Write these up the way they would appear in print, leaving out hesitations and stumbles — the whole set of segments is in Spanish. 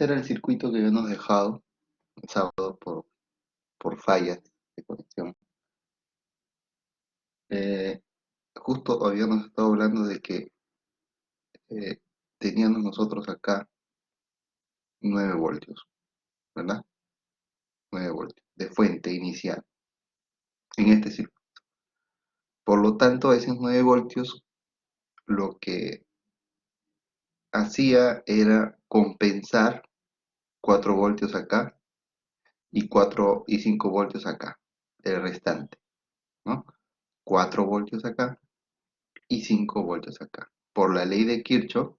Este era el circuito que habíamos dejado el sábado por fallas de conexión. Eh, Justo habíamos estado hablando de que eh, teníamos nosotros acá 9 voltios, ¿verdad? 9 voltios de fuente inicial en este circuito. Por lo tanto, esos 9 voltios lo que hacía era compensar 4 voltios acá y 4 y 5 voltios acá, el restante, ¿no? 4 voltios acá y 5 voltios acá. Por la ley de Kirchhoff,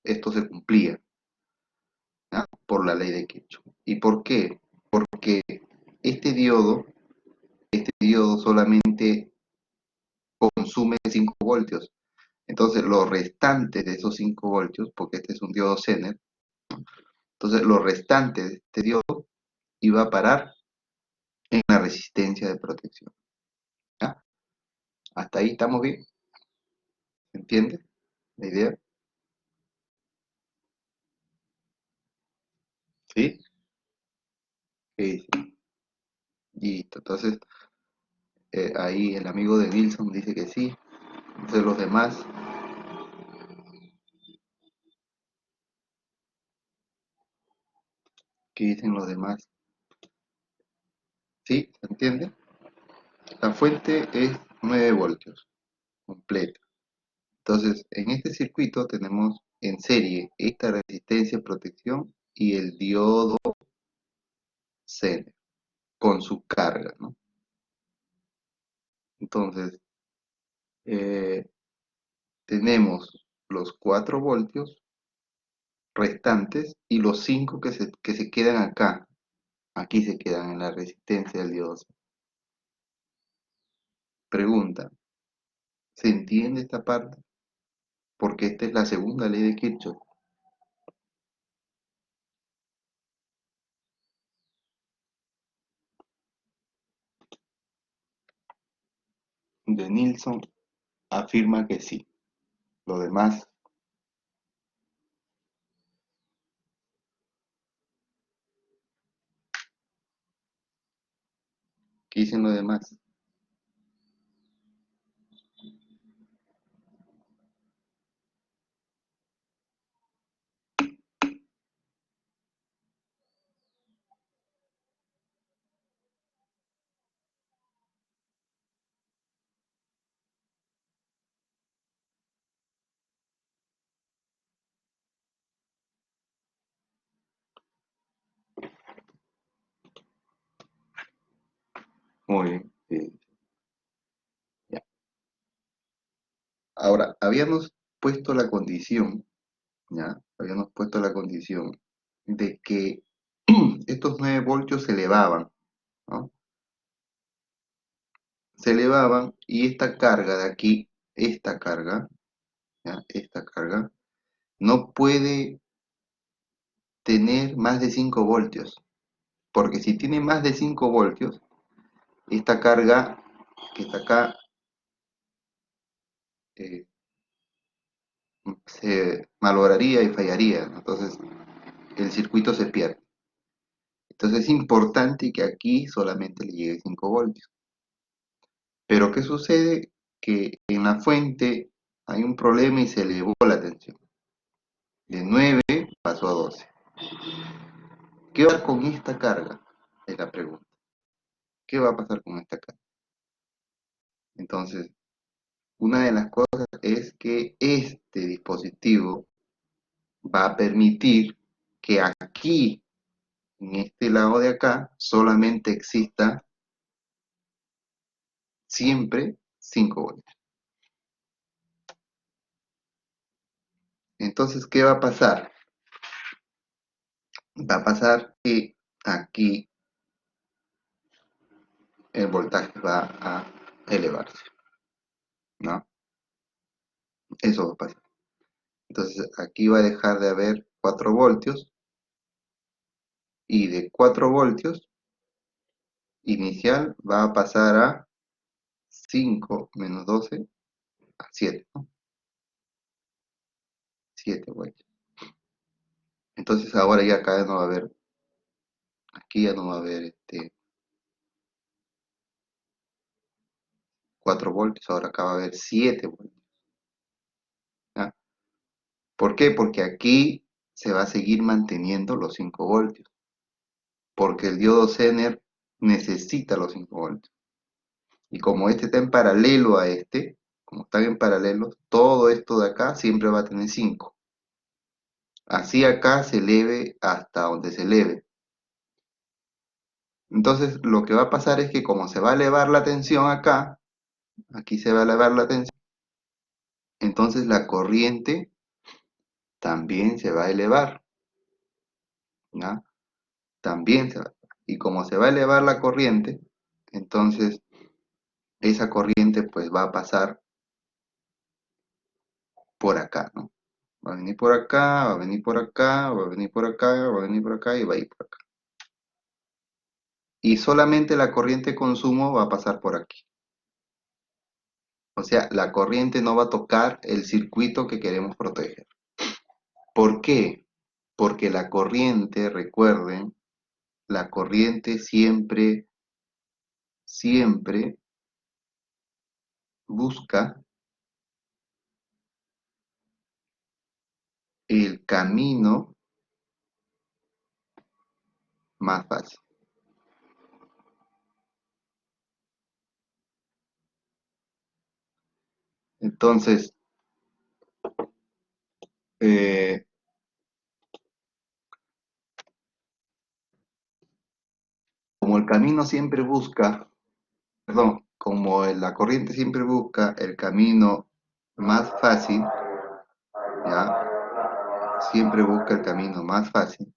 esto se cumplía, ¿ya? Por la ley de Kirchhoff. ¿Y por qué? Porque este diodo, este diodo solamente consume 5 voltios. Entonces, los restantes de esos 5 voltios, porque este es un diodo Zener, entonces los restantes de este diodo iba a parar en la resistencia de protección, ¿ya? Hasta ahí estamos bien, ¿se entiende la idea? ¿Sí? Sí, sí. Listo. Entonces, ahí el amigo de Wilson dice que sí. Entonces los demás, ¿qué dicen los demás? ¿Sí? ¿Se entiende? La fuente es 9 voltios, completa. Entonces, en este circuito tenemos en serie esta resistencia de protección y el diodo Zener con su carga, ¿no? Entonces, eh, tenemos los 4 voltios restantes y los 5 que se quedan acá. Aquí se quedan en la resistencia del diodo. Pregunta, ¿se entiende esta parte? Porque esta es la segunda ley de Kirchhoff. De Nilsson afirma que sí. Lo demás, ¿qué dicen los demás? Muy bien. Ya. Ahora, habíamos puesto la condición, ¿ya? Habíamos puesto la condición de que estos 9 voltios se elevaban, ¿no? Se elevaban y esta carga de aquí, esta carga, ¿ya? Esta carga, no puede tener más de 5 voltios, porque si tiene más de 5 voltios, esta carga que está acá eh, se malograría y fallaría, ¿no? Entonces el circuito se pierde. Entonces es importante que aquí solamente le llegue 5 voltios. Pero ¿qué sucede? Que en la fuente hay un problema y se elevó la tensión. De 9 pasó a 12. ¿Qué va a pasar con esta carga? Es la pregunta. ¿Qué va a pasar con esta carga? Entonces, una de las cosas es que este dispositivo va a permitir que aquí, en este lado de acá, solamente exista siempre 5 voltios. Entonces, ¿qué va a pasar? Va a pasar que aquí el voltaje va a elevarse, ¿no? Eso va a pasar. Entonces, aquí va a dejar de haber 4 voltios y de 4 voltios inicial va a pasar a 5 menos 12 a 7, ¿no? 7 voltios. Entonces ahora ya acá no va a haber, aquí ya no va a haber 4 voltios, ahora acá va a haber 7 voltios. ¿Ya? ¿Por qué? Porque aquí se va a seguir manteniendo los 5 voltios, porque el diodo Zener necesita los 5 voltios. Y como este está en paralelo a este, como están en paralelo, todo esto de acá siempre va a tener 5. Así acá se eleve hasta donde se eleve. Entonces lo que va a pasar es que como se va a elevar la tensión acá, aquí se va a elevar la tensión, entonces la corriente también se va a elevar, ¿ya? También se va. Y como se va a elevar la corriente, entonces esa corriente pues va a pasar por acá, ¿no? Va a venir por acá, va a venir por acá, va a venir por acá, va a venir por acá y va a ir por acá. Y solamente la corriente de consumo va a pasar por aquí. O sea, la corriente no va a tocar el circuito que queremos proteger. ¿Por qué? Porque la corriente, recuerden, la corriente siempre, siempre busca el camino más fácil. Entonces, eh, como el camino siempre busca, perdón, como la corriente siempre busca el camino más fácil, ¿ya? Siempre busca el camino más fácil.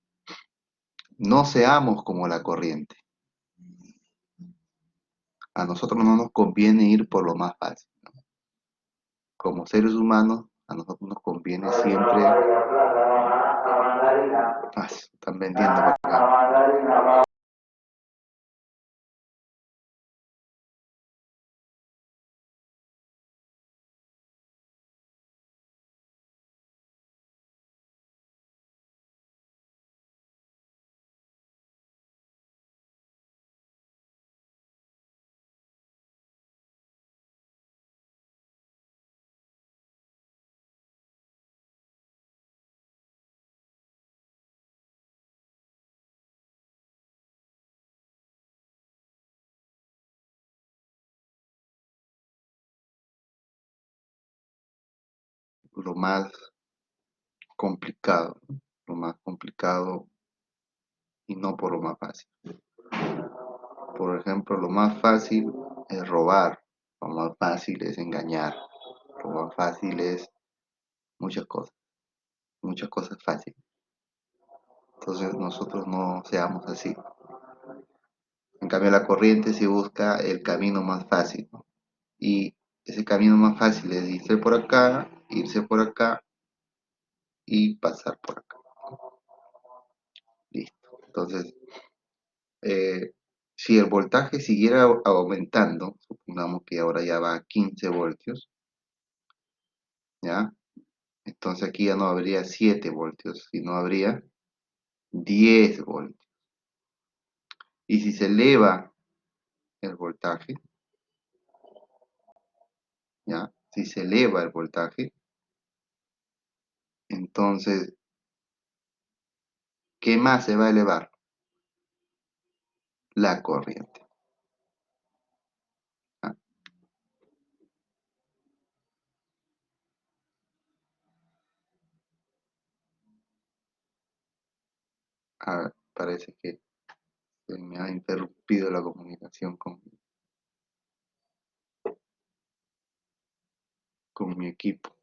No seamos como la corriente. A nosotros no nos conviene ir por lo más fácil. Como seres humanos, a nosotros nos conviene siempre. Están vendiendo por acá. Lo más complicado, ¿no? Lo más complicado y no por lo más fácil. Por ejemplo, lo más fácil es robar, lo más fácil es engañar, lo más fácil es muchas cosas fáciles. Entonces nosotros no seamos así. En cambio, la corriente sí busca el camino más fácil, ¿no? Y ese camino más fácil es irse por acá y pasar por acá. Listo. Entonces, eh, si el voltaje siguiera aumentando, supongamos que ahora ya va a 15 voltios, ¿ya? Entonces aquí ya no habría 7 voltios, sino habría 10 voltios. Y si se eleva el voltaje, ¿ya? Si se eleva el voltaje, entonces, ¿qué más se va a elevar? La corriente. ¿Ah? A ver, parece que se me ha interrumpido la comunicación con mi equipo.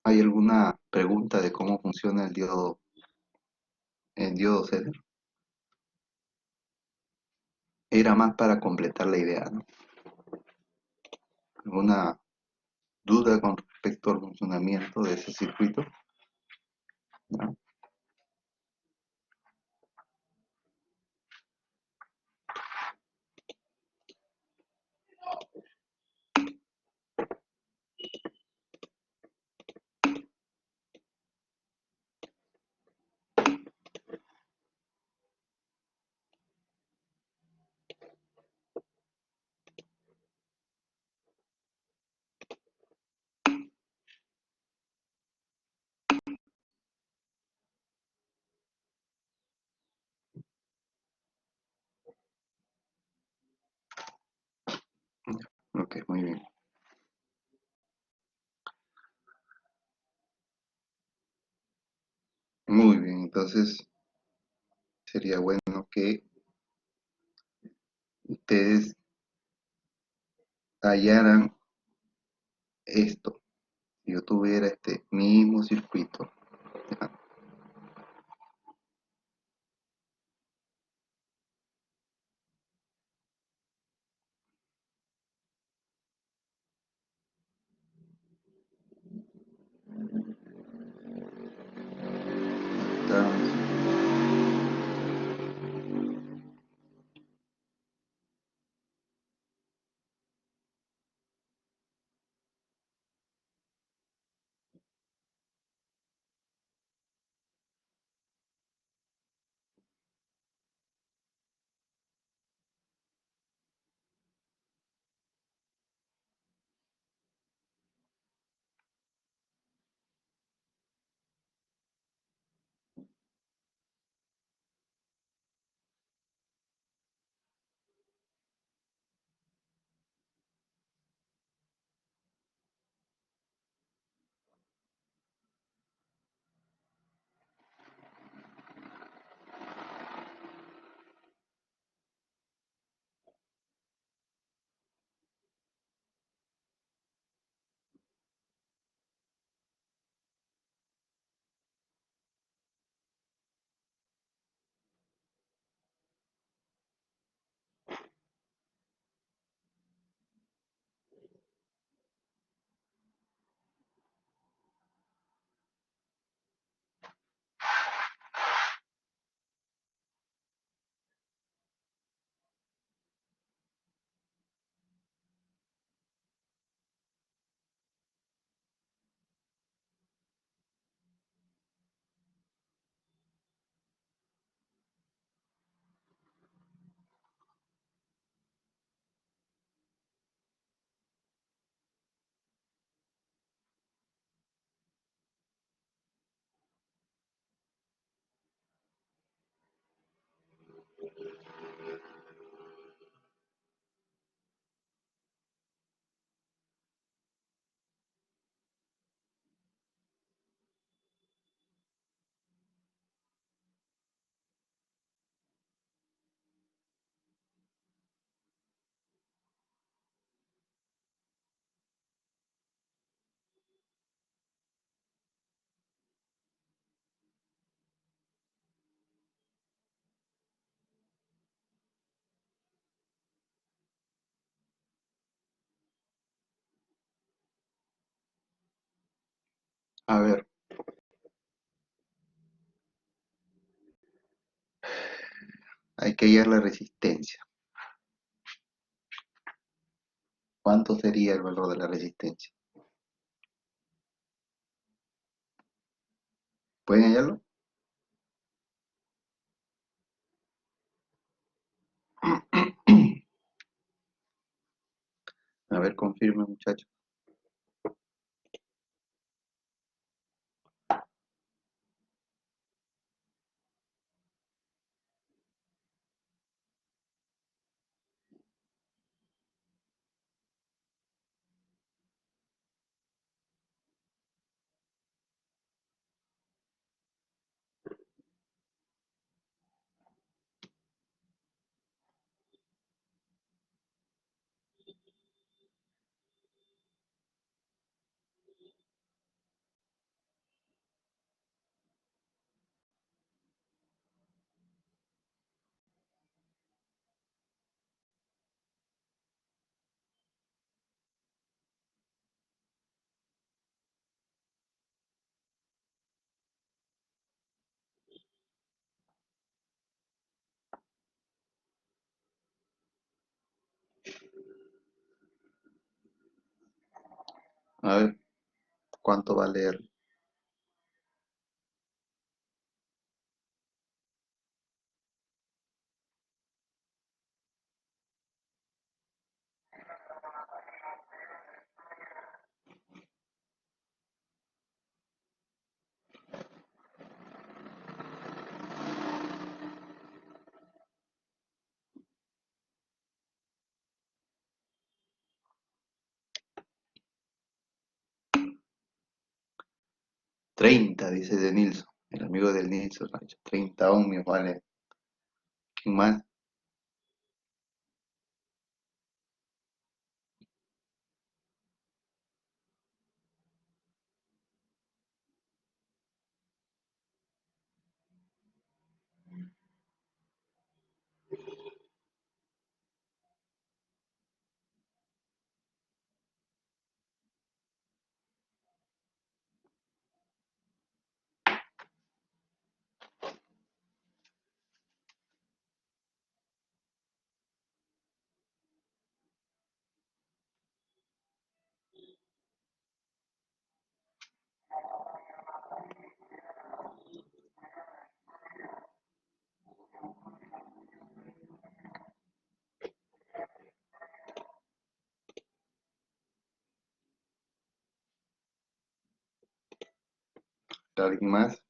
¿Hay alguna pregunta de cómo funciona el diodo Zener? Era más para completar la idea, ¿no? ¿Alguna duda con respecto al funcionamiento de ese circuito? ¿No? Ok, muy bien. Muy bien, entonces sería bueno que ustedes hallaran esto. Si yo tuviera este mismo circuito, ¿ya? Entonces, a ver, hay que hallar la resistencia. ¿Cuánto sería el valor de la resistencia? ¿Pueden hallarlo? A ver, confirme, muchachos. A ver, ¿cuánto va a leer? 30, dice de Nilsson. El amigo del Nilsson ha dicho 30 ohmios, vale. ¿Quién más? ¿Alguien más?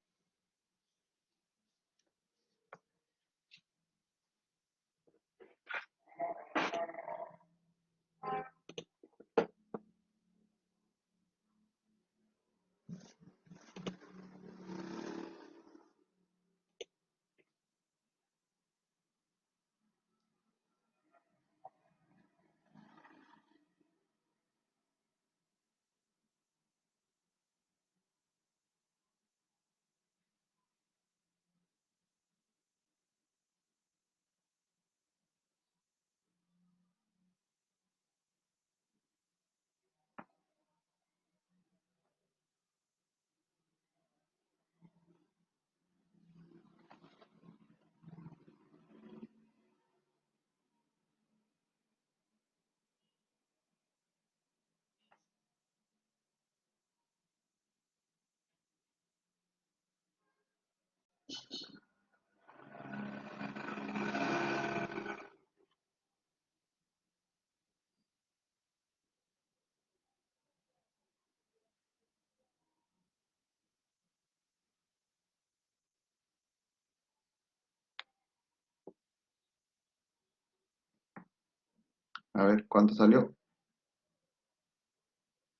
A ver, ¿cuánto salió?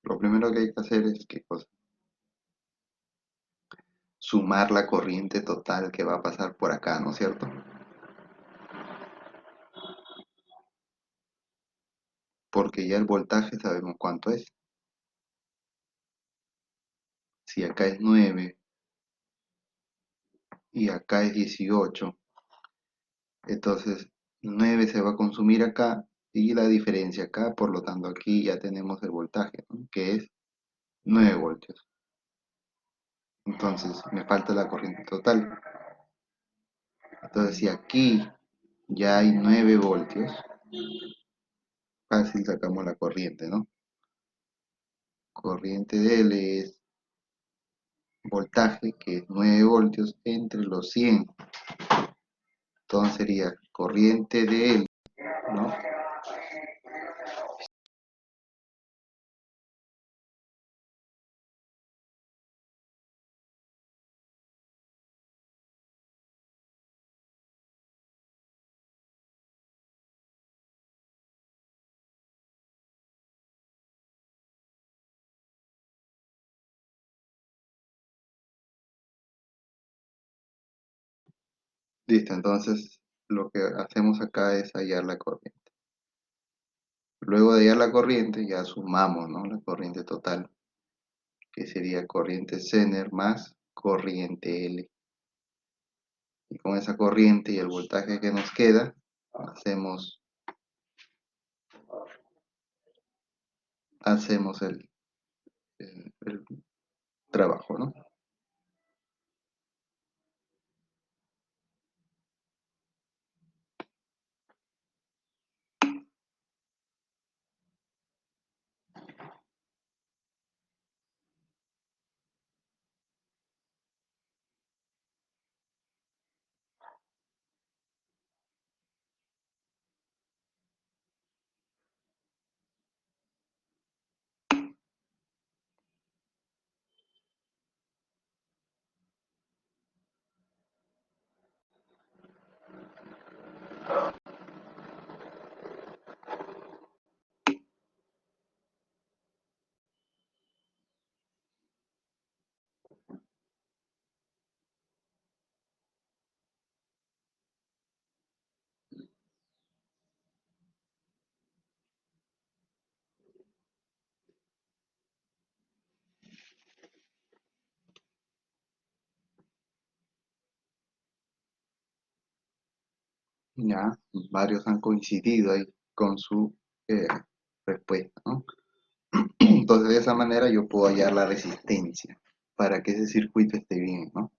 Lo primero que hay que hacer es, ¿qué cosa? Sumar la corriente total que va a pasar por acá, ¿no es cierto? Porque ya el voltaje sabemos cuánto es. Si acá es 9 y acá es 18, entonces 9 se va a consumir acá y la diferencia acá, por lo tanto aquí ya tenemos el voltaje, ¿no? Que es 9 voltios. Entonces me falta la corriente total. Entonces si aquí ya hay 9 voltios, fácil sacamos la corriente, ¿no? Corriente de L es voltaje, que es 9 voltios, entre los 100. Entonces sería corriente de L, ¿no? Listo, entonces lo que hacemos acá es hallar la corriente. Luego de hallar la corriente, ya sumamos, ¿no? La corriente total, que sería corriente Zener más corriente L. Y con esa corriente y el voltaje que nos queda, hacemos el trabajo, ¿no? Ya, varios han coincidido ahí con su eh, respuesta, ¿no? Entonces, de esa manera yo puedo hallar la resistencia para que ese circuito esté bien, ¿no?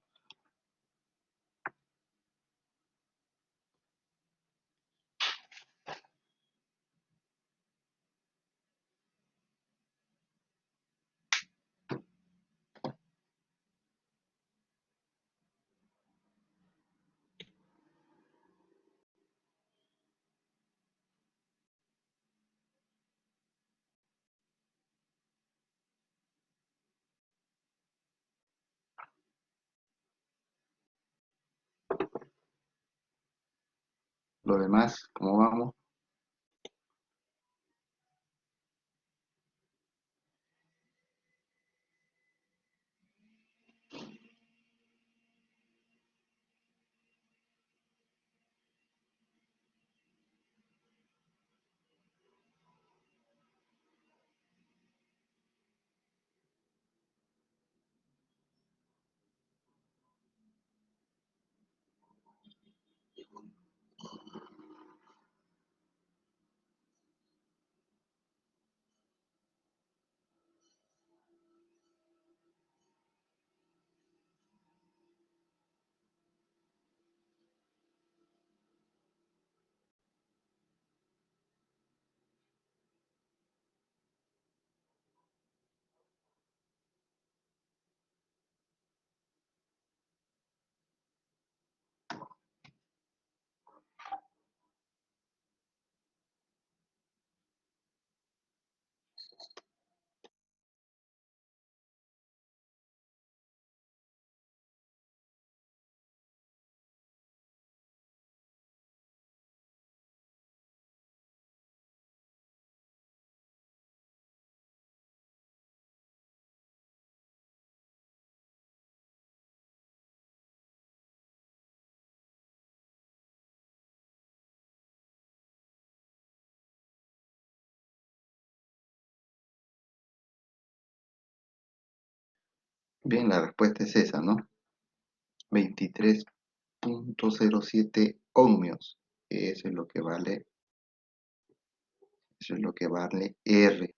Lo demás, ¿cómo vamos? Bien, la respuesta es esa, ¿no? 23,07 ohmios. Eso es lo que vale, eso es lo que vale R.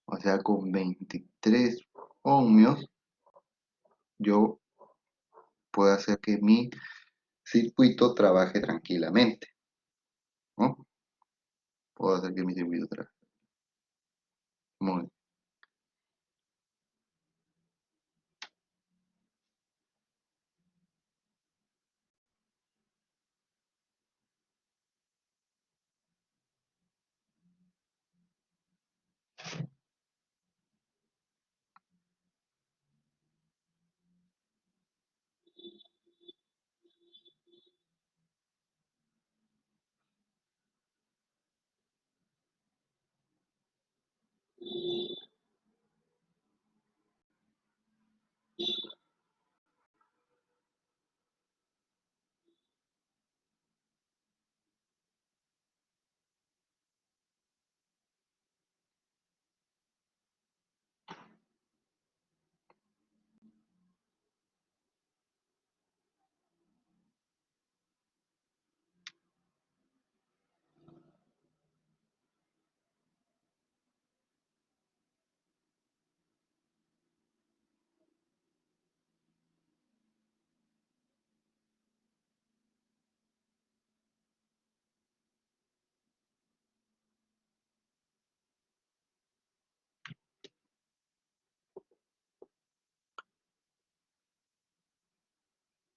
O sea, con 23 ohmios yo puedo hacer que mi circuito trabaje tranquilamente, ¿no? Puedo hacer que mi circuito trabaje. Muy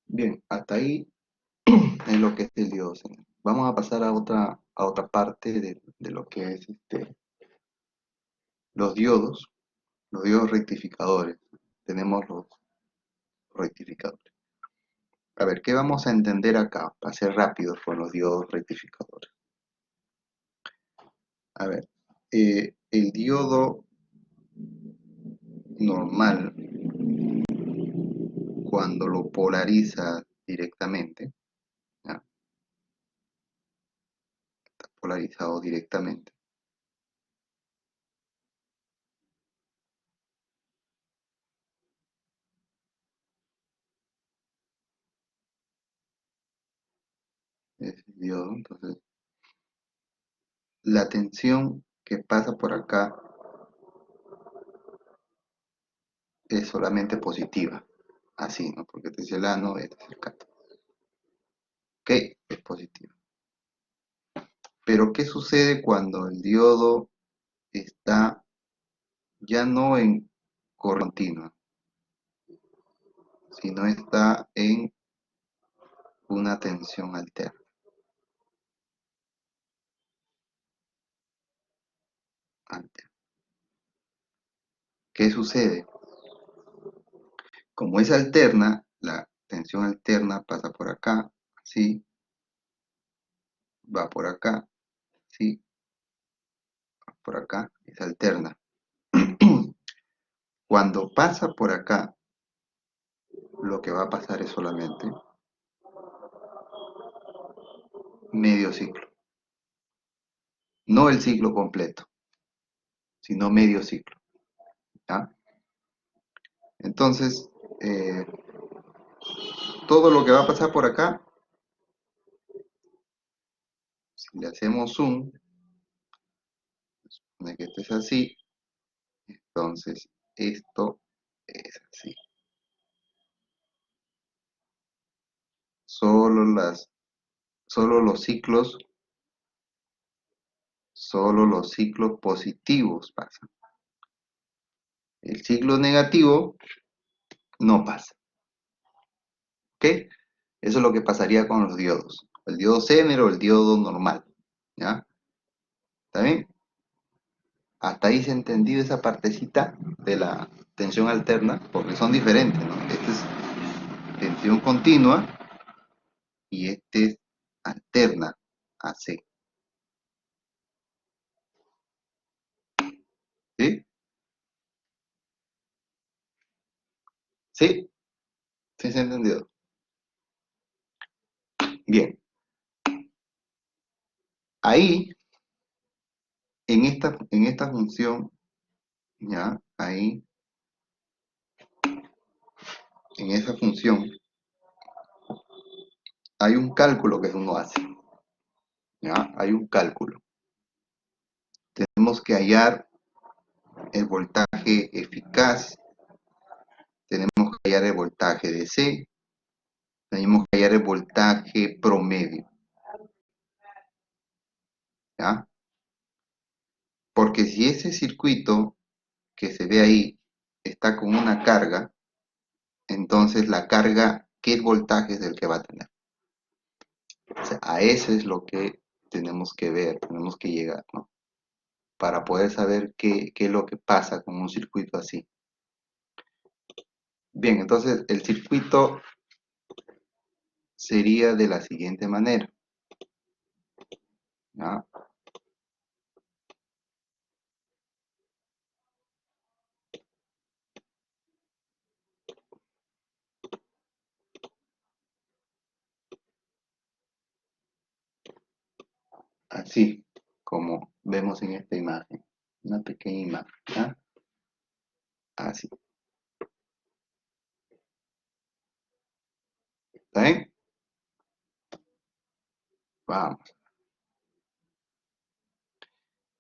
bien, hasta ahí es lo que es el diodo señal. Vamos a pasar a otra parte de lo que es los diodos, los diodos rectificadores. Tenemos los rectificadores. A ver, ¿qué vamos a entender acá? Para ser rápidos con los diodos rectificadores. A ver, el diodo normal, cuando lo polariza directamente, ¿ya? Está polarizado directamente. es el diodo. Entonces, la tensión que pasa por acá es solamente positiva. Así, ¿no? Porque este es el ano, este es el cátodo. Ok, es positiva. Pero, ¿qué sucede cuando el diodo está ya no en corriente continua, sino está en una tensión alterna? ¿Qué sucede? Como es alterna, la tensión alterna pasa por acá, así, va por acá, sí, va por acá, es alterna. Cuando pasa por acá, lo que va a pasar es solamente medio ciclo. No el ciclo completo, sino medio ciclo. ¿Ya? Entonces, eh, todo lo que va a pasar por acá, si le hacemos zoom, de que esto es así, entonces esto es así. Solo las, solo los ciclos, solo los ciclos positivos pasan. El ciclo negativo no pasa. ¿Ok? Eso es lo que pasaría con los diodos. El diodo Zener o el diodo normal. ¿Ya? ¿Está bien? Hasta ahí se ha entendido esa partecita de la tensión alterna, porque son diferentes, ¿no? Este es tensión continua y este es alterna AC. ¿Sí? ¿Sí? ¿Sí se ha entendido? Bien. Ahí, en esta función, ¿ya? Ahí, en esa función, hay un cálculo que uno hace, ¿ya? Hay un cálculo. Tenemos que hallar el voltaje eficaz, tenemos que hallar el voltaje de C, tenemos que hallar el voltaje promedio, ¿ya? Porque si ese circuito que se ve ahí está con una carga, entonces la carga, ¿qué voltaje es el que va a tener? O sea, a eso es lo que tenemos que ver, tenemos que llegar, ¿no? Para poder saber qué es lo que pasa con un circuito así. Bien, entonces el circuito sería de la siguiente manera, ¿ya? Así como vemos en esta imagen, una pequeña imagen, ¿ya? Así, ¿está bien? Vamos.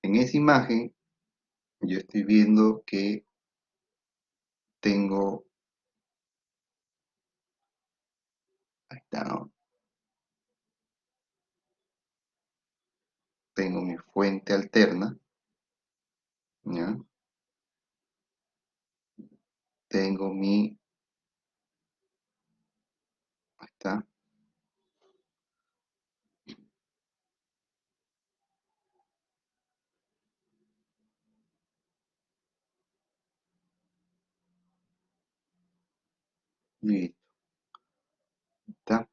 En esa imagen yo estoy viendo que tengo, ahí está, ¿no? Tengo mi fuente alterna, ¿ya? Tengo ahí está, listo, está.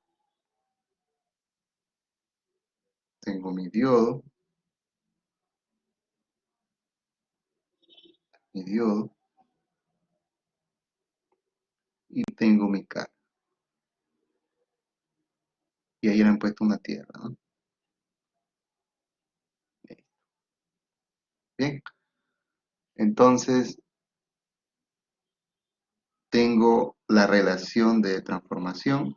Tengo mi diodo, y tengo mi carga. Y ahí le han puesto una tierra, ¿no? Bien, entonces tengo la relación de transformación,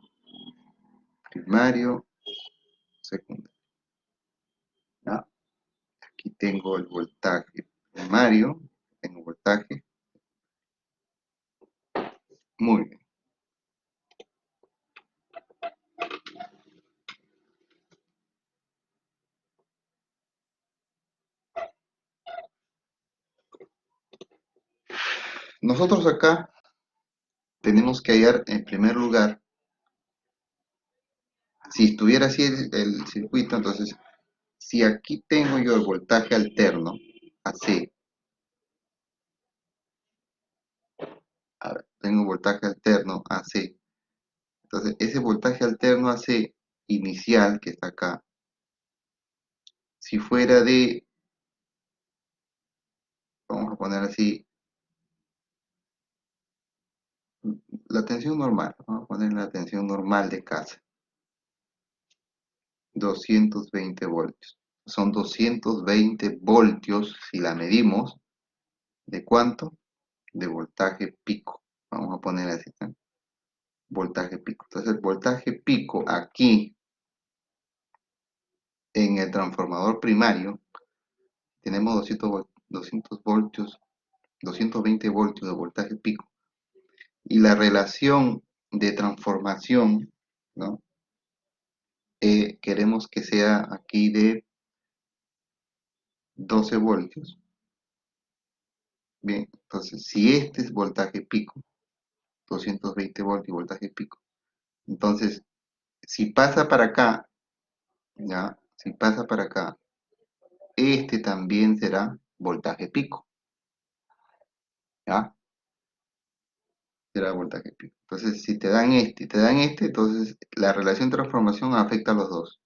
primario, secundario. ¿Ya? Aquí tengo el voltaje primario, tengo voltaje. Muy bien. Nosotros acá tenemos que hallar en primer lugar, si estuviera así el circuito, entonces, si aquí tengo yo el voltaje alterno, AC, a ver, tengo voltaje alterno AC, entonces ese voltaje alterno AC inicial que está acá, si fuera de, vamos a poner así, la tensión normal, vamos a poner la tensión normal de casa, 220 voltios. Son 220 voltios si la medimos, ¿de cuánto? De voltaje pico. Vamos a poner así, ¿no? Voltaje pico. Entonces el voltaje pico aquí en el transformador primario, tenemos 200 voltios, 220 voltios de voltaje pico. Y la relación de transformación, ¿no? Queremos que sea aquí de 12 voltios. Bien, entonces si este es voltaje pico, 220 voltios voltaje pico, entonces si pasa para acá, ¿ya? Si pasa para acá, este también será voltaje pico, ¿ya? Será voltaje pico. Entonces, si te dan este y te dan este, entonces la relación de transformación afecta a los dos.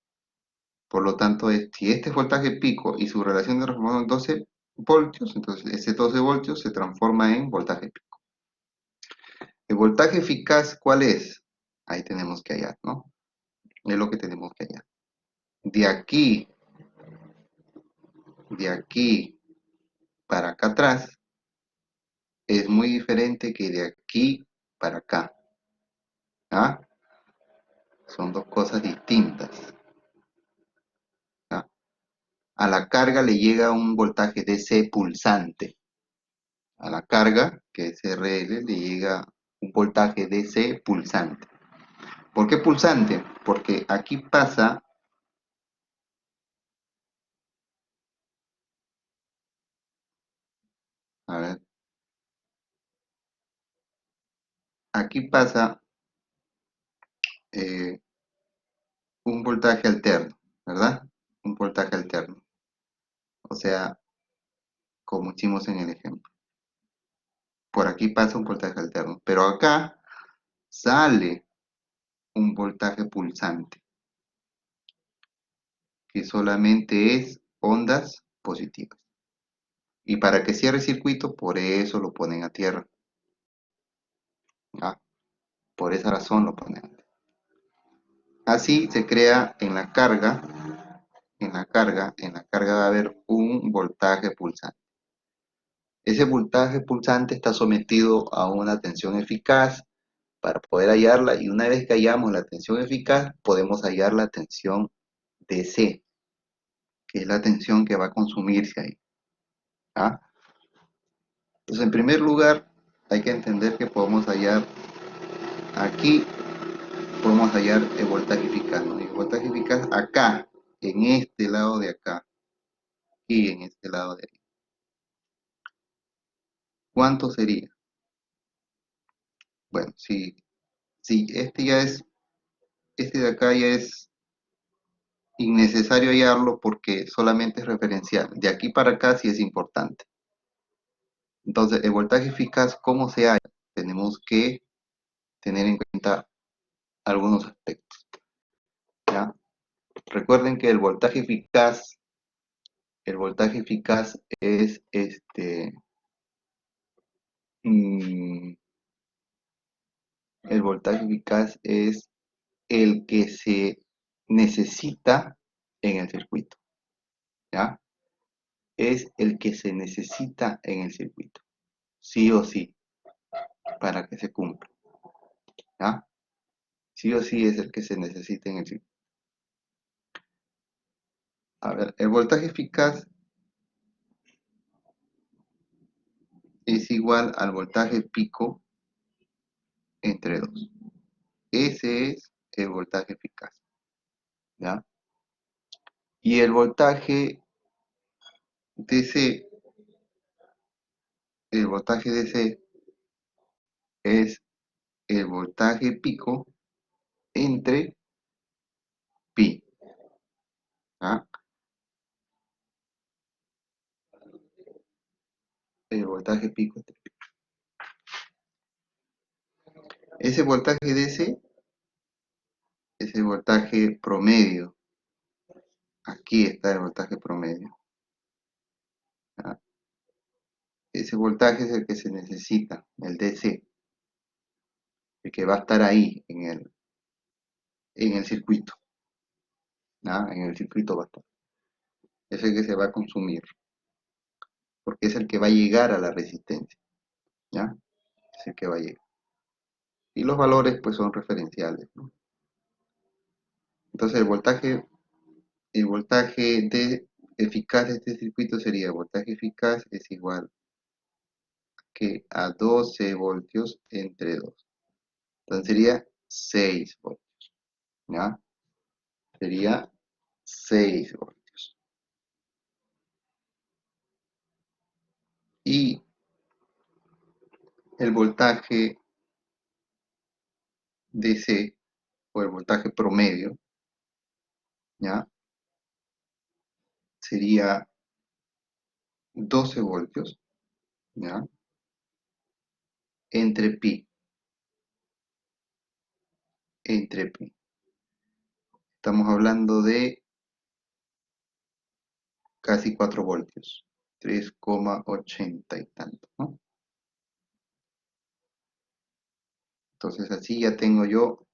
Por lo tanto, si este es voltaje pico y su relación de transformación es 12 voltios, entonces ese 12 voltios se transforma en voltaje pico. ¿El voltaje eficaz cuál es? Ahí tenemos que hallar, ¿no? Es lo que tenemos que hallar. De aquí, de aquí para acá atrás, es muy diferente que de aquí para acá. ¿Ah? Son dos cosas distintas. ¿Ah? A la carga le llega un voltaje DC pulsante. A la carga, que es RL, le llega un voltaje DC pulsante. ¿Por qué pulsante? Porque aquí pasa, a ver, aquí pasa eh, un voltaje alterno, ¿verdad? Un voltaje alterno. O sea, como hicimos en el ejemplo. Por aquí pasa un voltaje alterno. Pero acá sale un voltaje pulsante, que solamente es ondas positivas. Y para que cierre el circuito, por eso lo ponen a tierra. ¿Ah? Por esa razón lo ponen a tierra. Así se crea en la carga va a haber un voltaje pulsante. Ese voltaje pulsante está sometido a una tensión eficaz para poder hallarla, y una vez que hallamos la tensión eficaz, podemos hallar la tensión DC, que es la tensión que va a consumirse ahí. ¿Ah? Entonces, en primer lugar, hay que entender que podemos hallar aquí, podemos hallar el voltaje eficaz, ¿no? Y el voltaje eficaz acá, en este lado de acá, y en este lado de ahí. ¿Cuánto sería? Bueno, si este de acá ya es innecesario hallarlo porque solamente es referencial. De aquí para acá sí es importante. Entonces, el voltaje eficaz, ¿cómo se halla? Tenemos que tener en cuenta algunos aspectos, ¿ya? Recuerden que el voltaje eficaz es mm, el voltaje eficaz es el que se necesita en el circuito, ¿ya? Es el que se necesita en el circuito, sí o sí, para que se cumpla, ¿ya? Sí o sí es el que se necesita en el circuito. A ver, el voltaje eficaz es igual al voltaje pico entre 2. Ese es el voltaje eficaz, ¿ya? Y el voltaje DC, el voltaje DC es el voltaje pico entre pi, ¿ah? El voltaje pico entre pi. Ese voltaje DC es el voltaje promedio. Aquí está el voltaje promedio, ¿ah? Ese voltaje es el que se necesita, el DC, el que va a estar ahí en el circuito, ¿ah? En el circuito va a estar. Es el que se va a consumir, porque es el que va a llegar a la resistencia, ¿ya? Es el que va a llegar. Y los valores pues son referenciales, ¿no? Entonces el voltaje eficaz de este circuito sería el voltaje eficaz es igual que a 12 voltios entre 2. Entonces sería 6 voltios, ¿ya? Sería 6 voltios. Y el voltaje DC o el voltaje promedio, ¿ya? Sería 12 voltios, ¿ya? Entre pi, entre pi. Estamos hablando de casi 4 voltios, 3,80 y tanto, ¿no? Entonces así ya tengo yo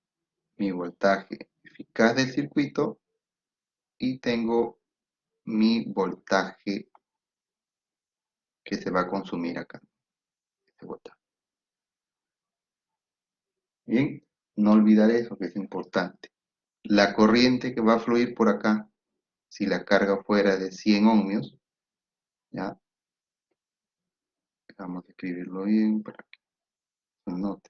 mi voltaje eficaz del circuito y tengo mi voltaje que se va a consumir acá. Este voltaje. Bien, no olvidar eso que es importante. La corriente que va a fluir por acá, si la carga fuera de 100 ohmios, ¿ya? Vamos a escribirlo bien para que se note.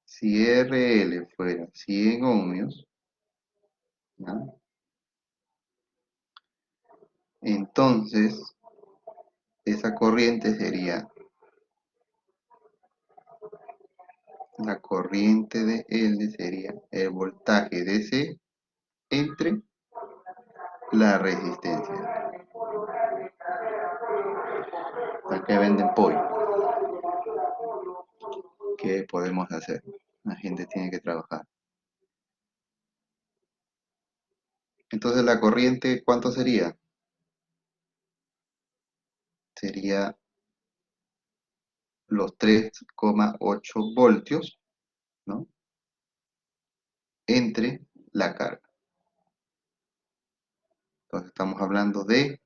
Si RL fuera 100 ohmios, ¿ya? Entonces esa corriente sería la corriente de L sería el voltaje DC entre la resistencia. Acá venden pollo. ¿Qué podemos hacer? La gente tiene que trabajar. Entonces la corriente, ¿cuánto sería? Sería los 3,8 voltios, ¿no? Entre la carga. Entonces estamos hablando de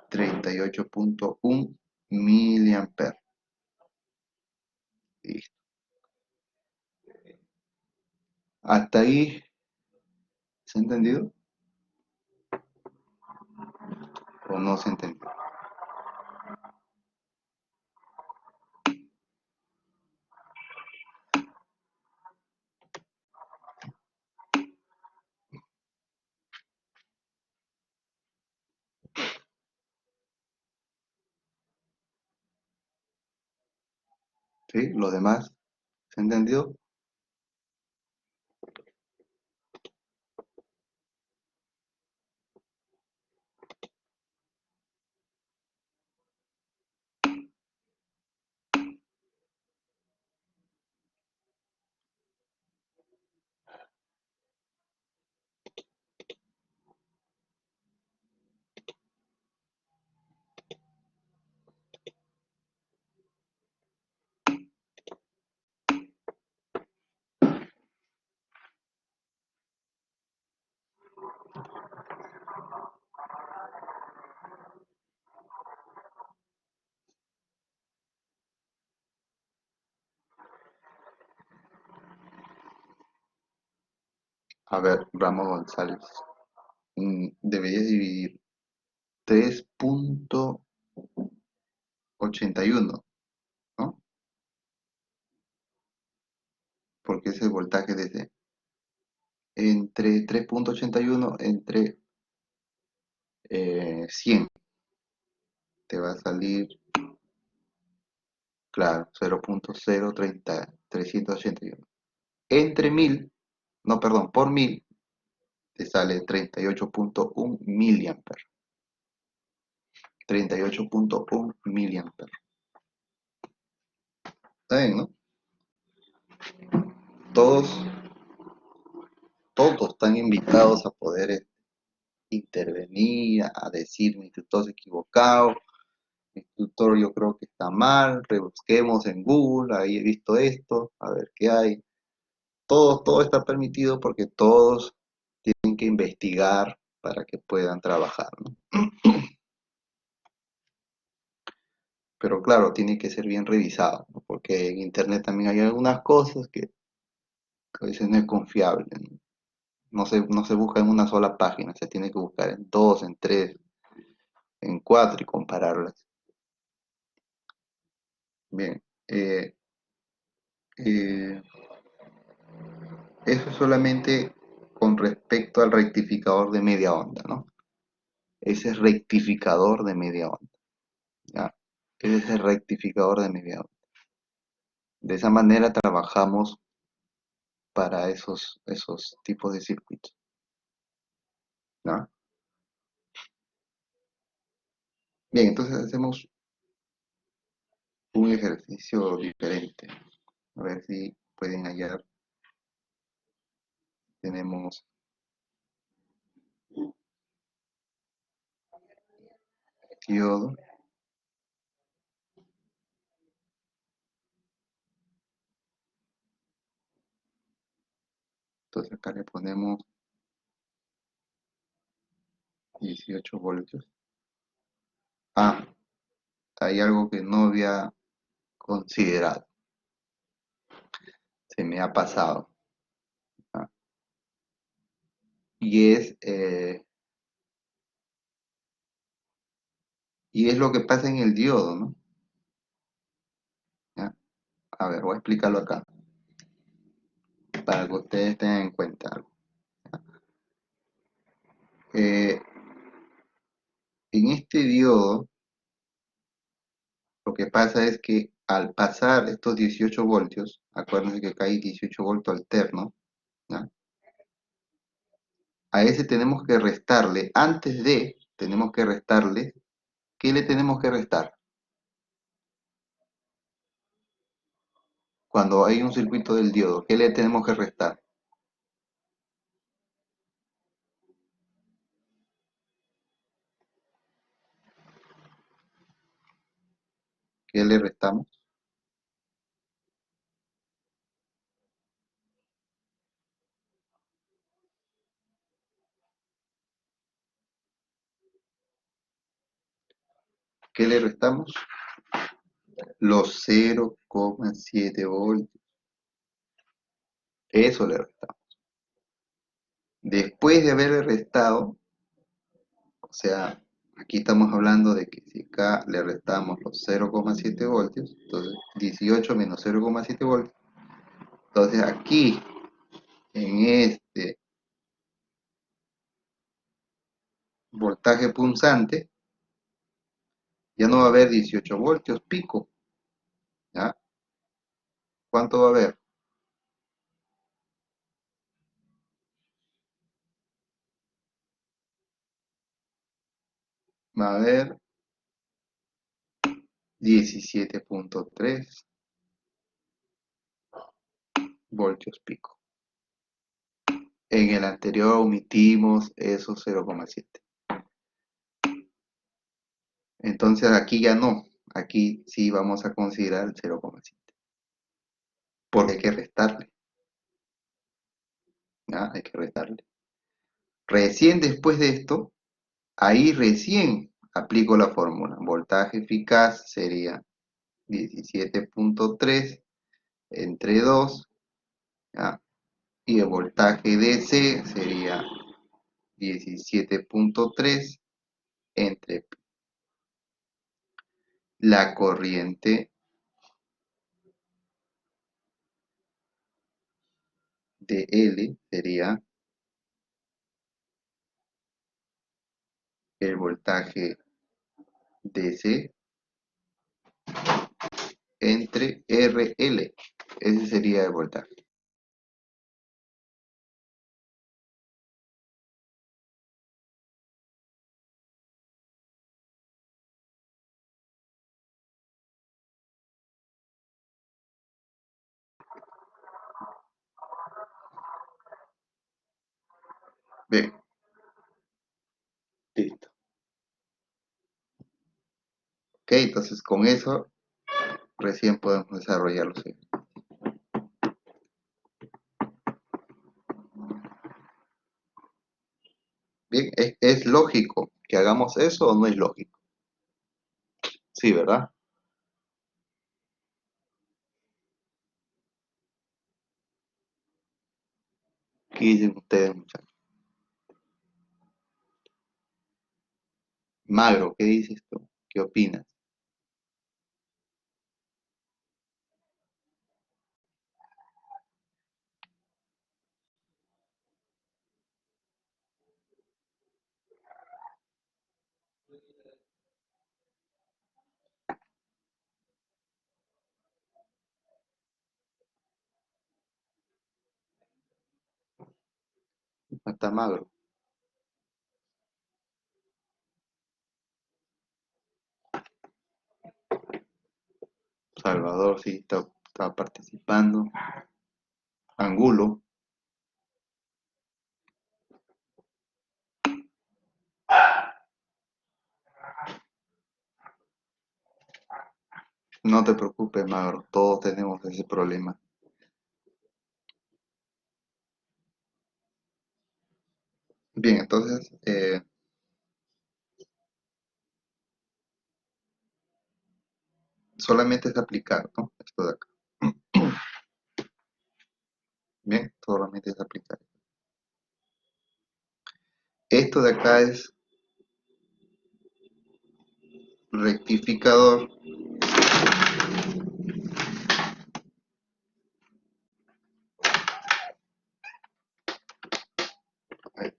38,1 miliamperes. Listo. Hasta ahí, ¿se ha entendido? ¿O no se entendió? ¿Sí? ¿Lo demás se entendió? A ver, Ramos González. Deberías dividir 3,81, ¿no? Porque es el voltaje desde entre 3,81 entre 100. Te va a salir, claro, 0,0381. Entre 1000, no, perdón, por 1000 te sale 38,1 miliamperes. 38,1 miliamperes. ¿Está bien, no? Todos, todos están invitados a poder intervenir, a decir mi tutor se equivocado, mi tutor yo creo que está mal, rebusquemos en Google, ahí he visto esto, a ver qué hay. Todo está permitido porque todos tienen que investigar para que puedan trabajar, ¿no? Pero claro, tiene que ser bien revisado, ¿no? Porque en internet también hay algunas cosas que a veces no es confiable, ¿no? No se busca en una sola página, se tiene que buscar en dos, en tres, en cuatro y compararlas. Bien, eh, eso es solamente con respecto al rectificador de media onda, ¿no? Ese es rectificador de media onda, ¿ya? Ese es el rectificador de media onda. De esa manera trabajamos para esos tipos de circuitos, ¿no? Bien, entonces hacemos un ejercicio diferente. A ver si pueden hallar. Tenemos diodo. Entonces acá le ponemos 18 voltios. Ah, hay algo que no había considerado. Se me ha pasado. ¿Ah? Y es lo que pasa en el diodo, ¿no? ¿Ya? A ver, voy a explicarlo acá, para que ustedes tengan en cuenta algo. Eh, en este diodo, lo que pasa es que al pasar estos 18 voltios, acuérdense que acá hay 18 voltios alternos, ¿ya? A ese tenemos que restarle, tenemos que restarle, ¿qué le tenemos que restar? Cuando hay un circuito del diodo, ¿qué le tenemos que restar? ¿Qué le restamos? ¿Qué le restamos? Los 0,7 voltios. Eso le restamos. Después de haberle restado, o sea, aquí estamos hablando de que si acá le restamos los 0,7 voltios, entonces 18 menos 0,7 voltios, entonces aquí en este voltaje punzante ya no va a haber 18 voltios pico, ¿ya? ¿Cuánto va a haber? Va a haber 17,3 voltios pico. En el anterior omitimos esos 0,7. Entonces aquí ya no, aquí sí vamos a considerar el 0,7, porque hay que restarle, ¿ya? Hay que restarle. Recién después de esto, ahí recién aplico la fórmula. Voltaje eficaz sería 17,3 entre 2, ¿ya? y el voltaje DC sería 17.3 entre pi. La corriente de L sería el voltaje DC entre RL. Ese sería el voltaje. Bien, listo. Ok, entonces con eso recién podemos desarrollarlo. ¿Sí? Bien, ¿es lógico que hagamos eso o no es lógico? Sí, ¿verdad? ¿Qué dicen ustedes, muchachos? Magro, ¿qué dices tú? ¿Qué opinas? Está magro. Salvador sí está participando. Angulo, no te preocupes, Magro, todos tenemos ese problema. Bien, entonces, solamente es aplicar, ¿no? Esto de acá. Bien, solamente es aplicar. Esto de acá es rectificador. Ahí.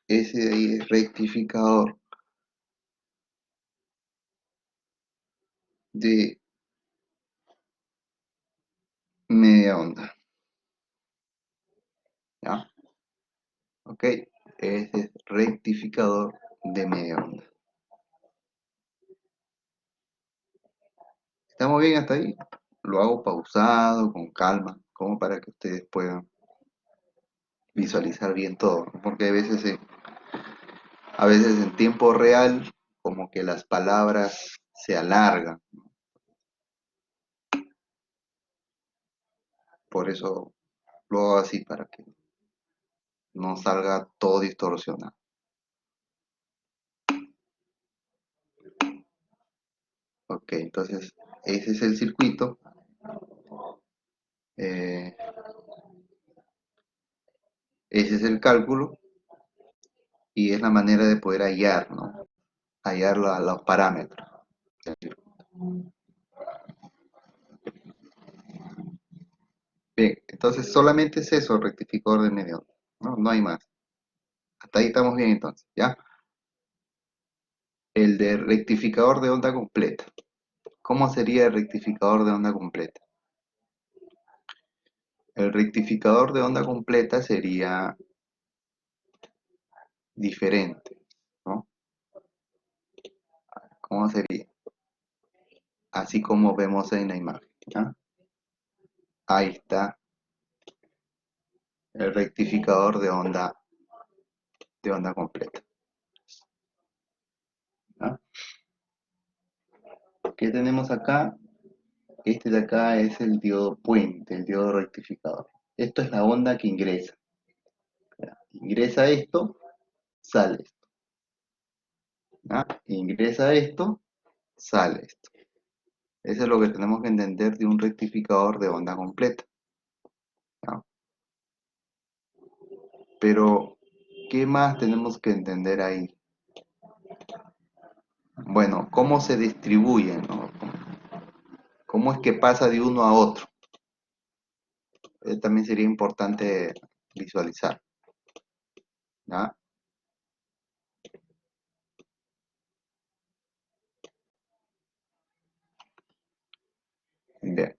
Ese de ahí es rectificador de media onda. ¿Ya? Ok, ese es rectificador de media onda. ¿Estamos bien hasta ahí? Lo hago pausado, con calma, como para que ustedes puedan visualizar bien todo, ¿no? Porque a veces en tiempo real, como que las palabras se alargan, por eso lo hago así, para que no salga todo distorsionado. Ok, entonces ese es el circuito, eh, ese es el cálculo y es la manera de poder hallar, ¿no? Hallar los parámetros. Bien, entonces solamente es eso, rectificador de media onda, ¿no? No hay más. Hasta ahí estamos bien entonces, ¿ya? El de rectificador de onda completa. ¿Cómo sería el rectificador de onda completa? El rectificador de onda completa sería diferente, ¿no? ¿Cómo sería? Así como vemos en la imagen, ¿ya? Ahí está el rectificador de onda completa, ¿ya? ¿Qué tenemos acá? Este de acá es el diodo puente, el diodo rectificador. Esto es la onda que ingresa. Ingresa esto, sale esto. Ingresa esto, sale esto. Eso es lo que tenemos que entender de un rectificador de onda completa. ¿Ya? Pero, ¿qué más tenemos que entender ahí? Bueno, ¿cómo se distribuyen, no? ¿Cómo es que pasa de uno a otro? También sería importante visualizar. ¿Ya? Bien,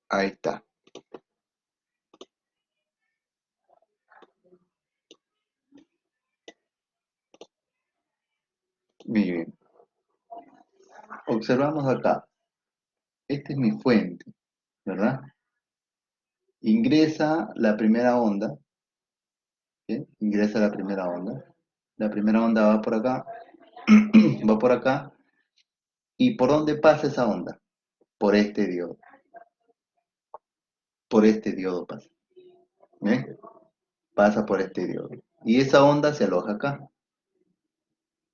ahí está. Muy bien. Observamos acá. Esta es mi fuente, ¿verdad? Ingresa la primera onda, ¿sí? Ingresa la primera onda. La primera onda va por acá, va por acá. ¿Y por dónde pasa esa onda? Por este diodo. Por este diodo pasa. ¿Ven? Pasa por este diodo. Y esa onda se aloja acá.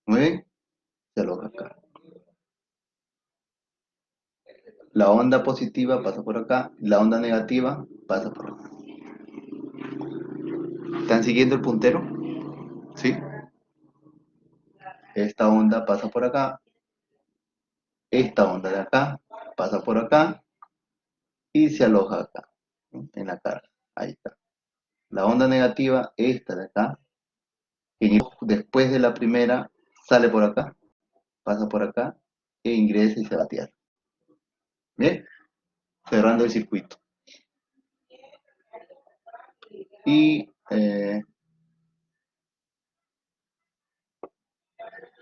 ¿Muy bien? Se aloja acá. La onda positiva pasa por acá. La onda negativa pasa por acá. ¿Están siguiendo el puntero? ¿Sí? Esta onda pasa por acá. Esta onda de acá pasa por acá y se aloja acá, ¿no? En la carga. Ahí está. La onda negativa, esta de acá, que después de la primera sale por acá, pasa por acá e ingresa y se va a tierra. Bien, cerrando el circuito. Y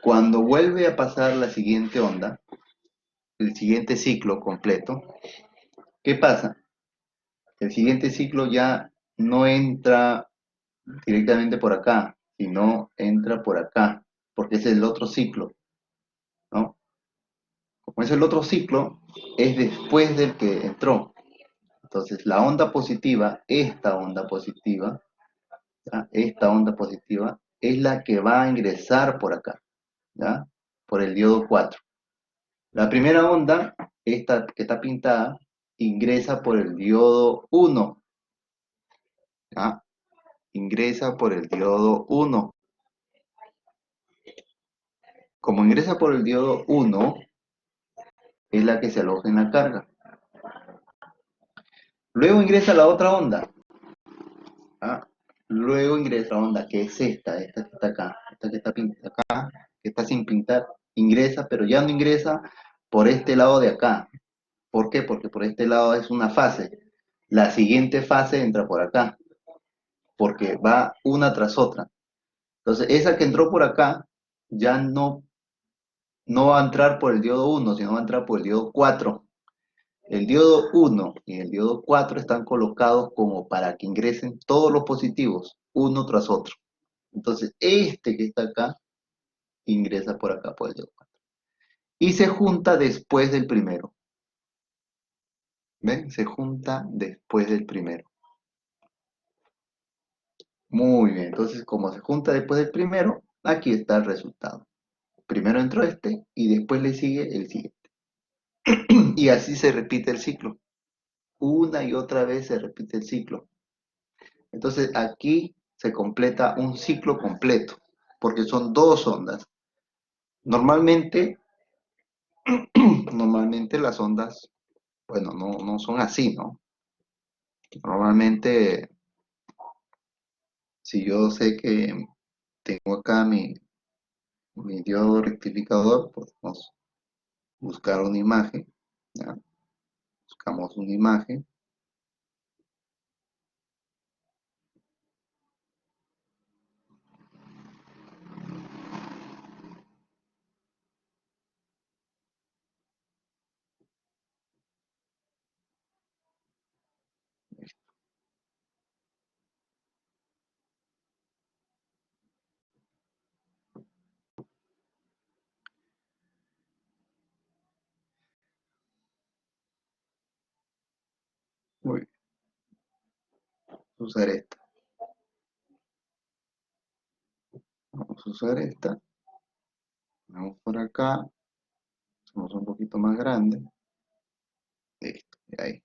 cuando vuelve a pasar la siguiente onda, el siguiente ciclo completo, ¿qué pasa? El siguiente ciclo ya no entra directamente por acá, sino entra por acá, porque es el otro ciclo, ¿no? Como es el otro ciclo, es después del que entró. Entonces, la onda positiva, ¿ya? Esta onda positiva, es la que va a ingresar por acá, ¿ya? Por el diodo 4. La primera onda, esta que está pintada, ingresa por el diodo 1, ¿ya? Ingresa por el diodo 1. Como ingresa por el diodo 1, es la que se aloja en la carga. Luego ingresa la otra onda, ¿ah? Luego ingresa la onda, que es esta que está acá, esta que está pintada acá, que está sin pintar, ingresa, pero ya no ingresa por este lado de acá. ¿Por qué? Porque por este lado es una fase. La siguiente fase entra por acá, porque va una tras otra. Entonces, esa que entró por acá ya no va a entrar por el diodo 1, sino va a entrar por el diodo 4. El diodo 1 y el diodo 4 están colocados como para que ingresen todos los positivos, uno tras otro. Entonces, este que está acá, ingresa por acá por el diodo 4. Y se junta después del primero. ¿Ven? Se junta después del primero. Muy bien, entonces como se junta después del primero, aquí está el resultado. Primero entró este y después le sigue el siguiente. Y así se repite el ciclo. Una y otra vez se repite el ciclo. Entonces aquí se completa un ciclo completo, porque son dos ondas. Normalmente, normalmente las ondas, bueno, no son así, ¿no? Normalmente, si yo sé que tengo acá mi diodo rectificador, podemos buscar una imagen, ¿ya? Buscamos una imagen. Muy bien. Usar esta. Vamos a usar esta. Vamos por acá. Somos un poquito más grande. Listo. Y ahí.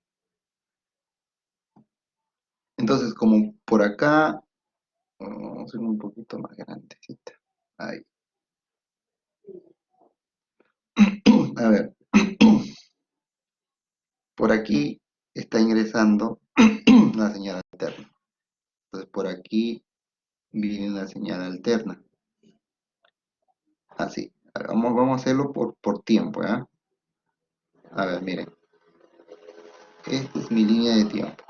Entonces, como por acá, vamos a hacer un poquito más grandecita. Ahí. A ver. Por aquí está ingresando la señal alterna. Entonces, por aquí viene la señal alterna. Así. Vamos a hacerlo por tiempo, ¿ya? A ver, miren. Esta es mi línea de tiempo.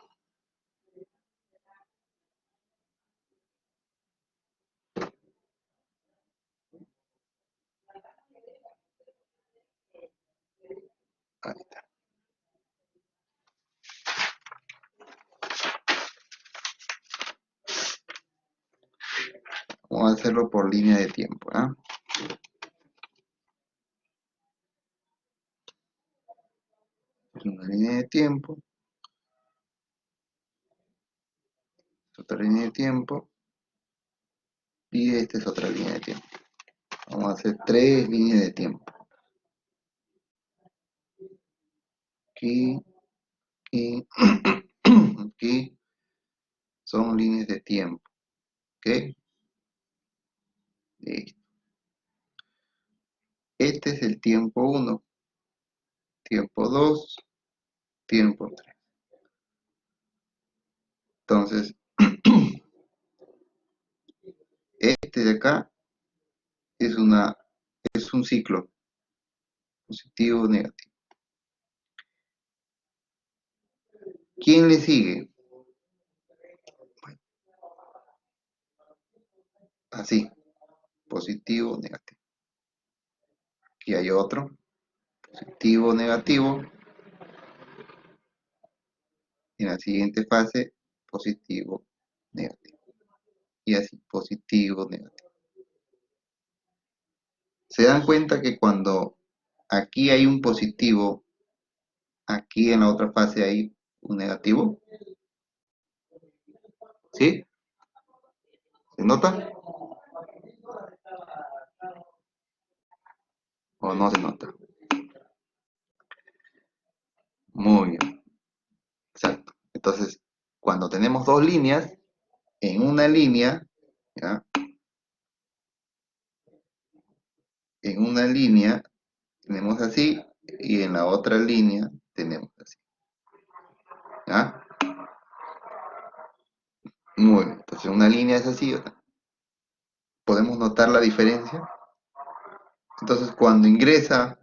Ahí está. Vamos a hacerlo por línea de tiempo, ¿ah? Es una línea de tiempo, otra línea de tiempo, y esta es otra línea de tiempo. Vamos a hacer tres líneas de tiempo. Aquí, aquí, aquí son líneas de tiempo, ¿ok? Listo. Este es el tiempo 1, tiempo 2, tiempo 3. Entonces, este de acá es un ciclo, positivo, negativo. ¿Quién le sigue? Así, positivo, negativo. Aquí hay otro, positivo, negativo. En la siguiente fase, positivo, negativo. Y así, positivo, negativo. ¿Se dan cuenta que cuando aquí hay un positivo, aquí en la otra fase hay un negativo? ¿Sí? ¿Se nota? ¿O no se nota? Muy bien, exacto. Entonces, cuando tenemos dos líneas, en una línea, ¿ya? En una línea tenemos así y en la otra línea tenemos así. ¿Ya? Muy bien. Entonces, una línea es así, ¿verdad? ¿Podemos notar la diferencia? Entonces, cuando ingresa,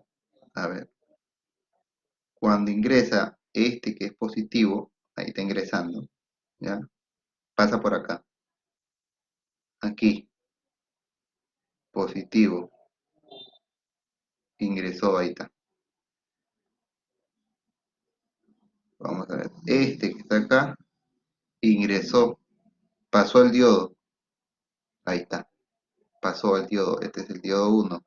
a ver, cuando ingresa este que es positivo, ahí está ingresando, ¿ya? Pasa por acá, aquí, positivo, ingresó, ahí está. Vamos a ver, este que está acá, ingresó, pasó el diodo, ahí está, pasó el diodo, este es el diodo 1,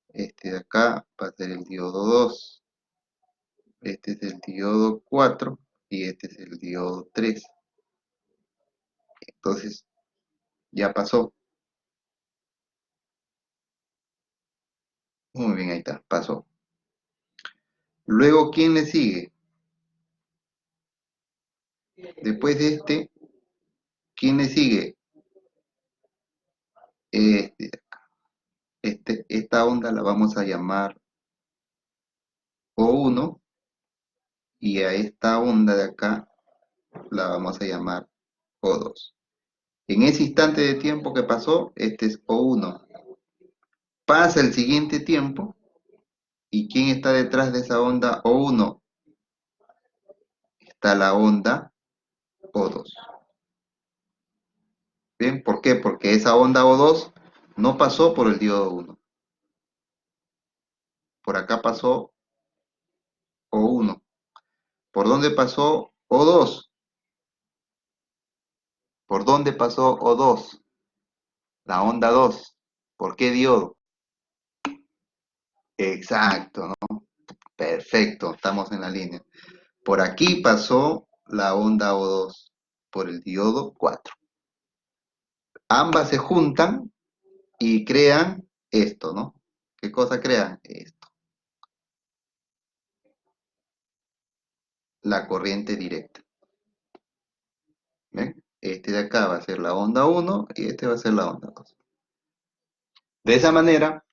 este de acá va a ser el diodo 2, este es el diodo 4 y este es el diodo 3. Entonces, ya pasó. Muy bien, ahí está, pasó. Luego, ¿quién le sigue? Después de este, ¿quién le sigue? Este, esta onda la vamos a llamar O1 y a esta onda de acá la vamos a llamar O2. En ese instante de tiempo que pasó, este es O1. Pasa el siguiente tiempo y ¿quién está detrás de esa onda O1? Está la onda O2. ¿Bien? ¿Por qué? Porque esa onda O2 no pasó por el diodo 1. Por acá pasó O1. ¿Por dónde pasó O2? ¿Por dónde pasó O2? La onda 2. ¿Por qué diodo? Exacto, ¿no? Perfecto, estamos en la línea. Por aquí pasó la onda O2 por el diodo 4. Ambas se juntan y crean esto, ¿no? ¿Qué cosa crean? Esto, la corriente directa. ¿Ven? Este de acá va a ser la onda 1 y este va a ser la onda 2. De esa manera,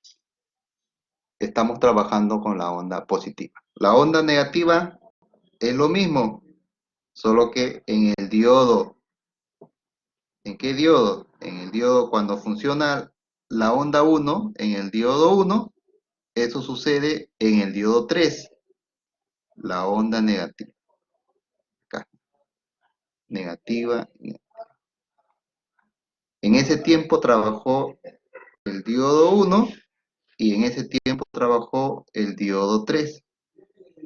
estamos trabajando con la onda positiva. La onda negativa es lo mismo, solo que en el diodo. ¿En qué diodo? En el diodo cuando funciona la onda 1, en el diodo 1, eso sucede en el diodo 3, la onda negativa. Acá, negativa. En ese tiempo trabajó el diodo 1 y en ese tiempo trabajó el diodo 3.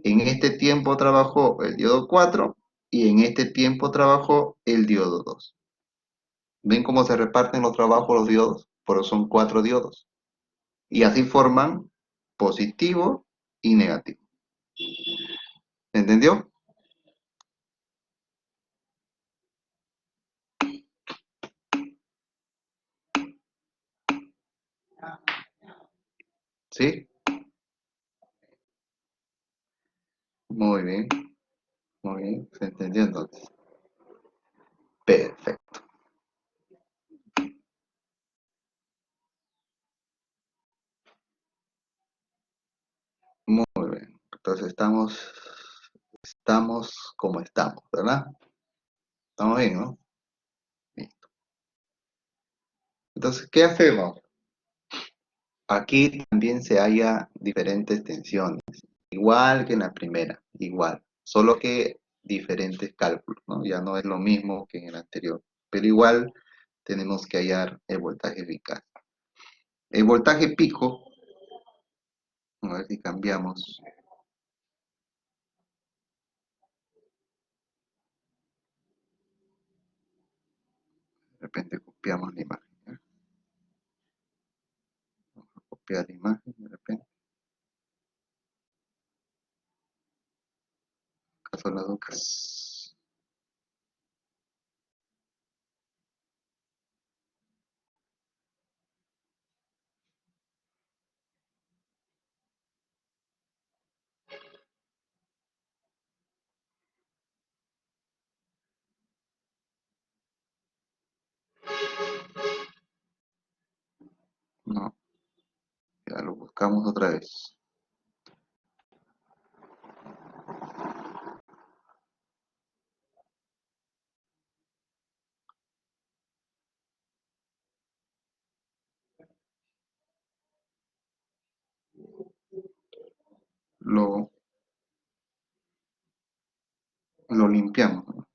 En este tiempo trabajó el diodo 4 y en este tiempo trabajó el diodo 2. ¿Ven cómo se reparten los trabajos los diodos? Pero son 4 diodos. Y así forman positivo y negativo. ¿Entendió? ¿Sí? Muy bien, muy bien. ¿Se entendió entonces? Perfecto. Muy bien. Entonces estamos como estamos, ¿verdad? Estamos bien, ¿no? Listo. Entonces, ¿qué hacemos? Aquí también se halla diferentes tensiones, igual que en la primera, igual, solo que diferentes cálculos, ¿no? Ya no es lo mismo que en el anterior, pero igual tenemos que hallar el voltaje eficaz. El voltaje pico, a ver si cambiamos, de repente copiamos la imagen, ¿ya? Copiar la imagen, de repente, caso las dos. No, ya lo buscamos otra vez. Lo, lo limpiamos, ¿no?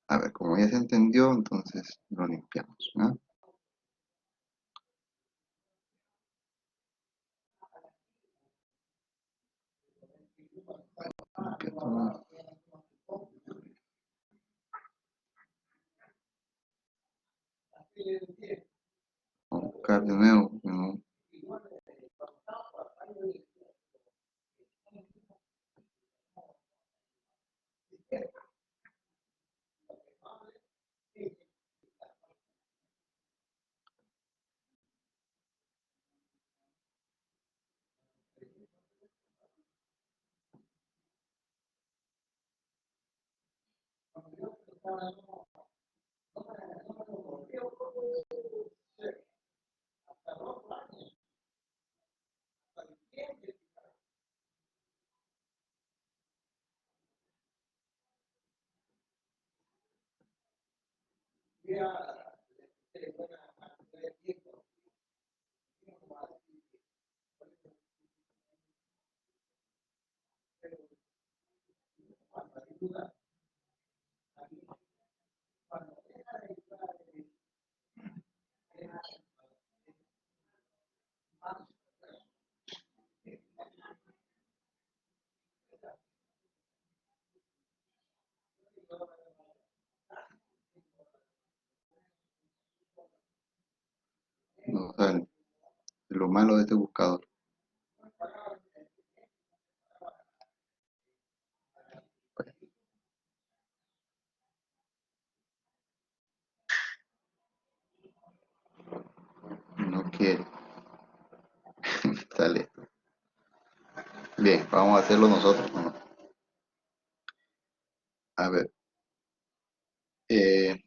A ver, como ya se entendió, entonces lo limpiamos, ¿no? Limpiamos, vamos a buscar de nuevo, ¿no? No sale. Lo malo de este buscador. Bien, vamos a hacerlo nosotros, ¿no? A ver, eh,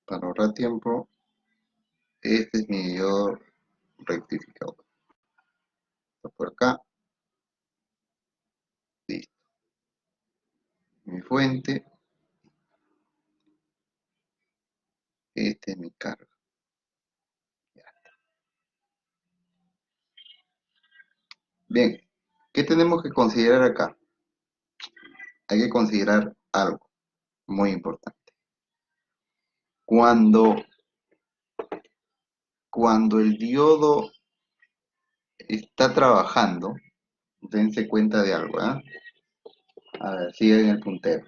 para ahorrar tiempo, este es mi diodo rectificador. Está por acá, listo. Mi fuente, este es mi carga. Bien, ¿qué tenemos que considerar acá? Hay que considerar algo muy importante. Cuando, cuando el diodo está trabajando, dense cuenta de algo, ¿ah? A ver, sigan el puntero.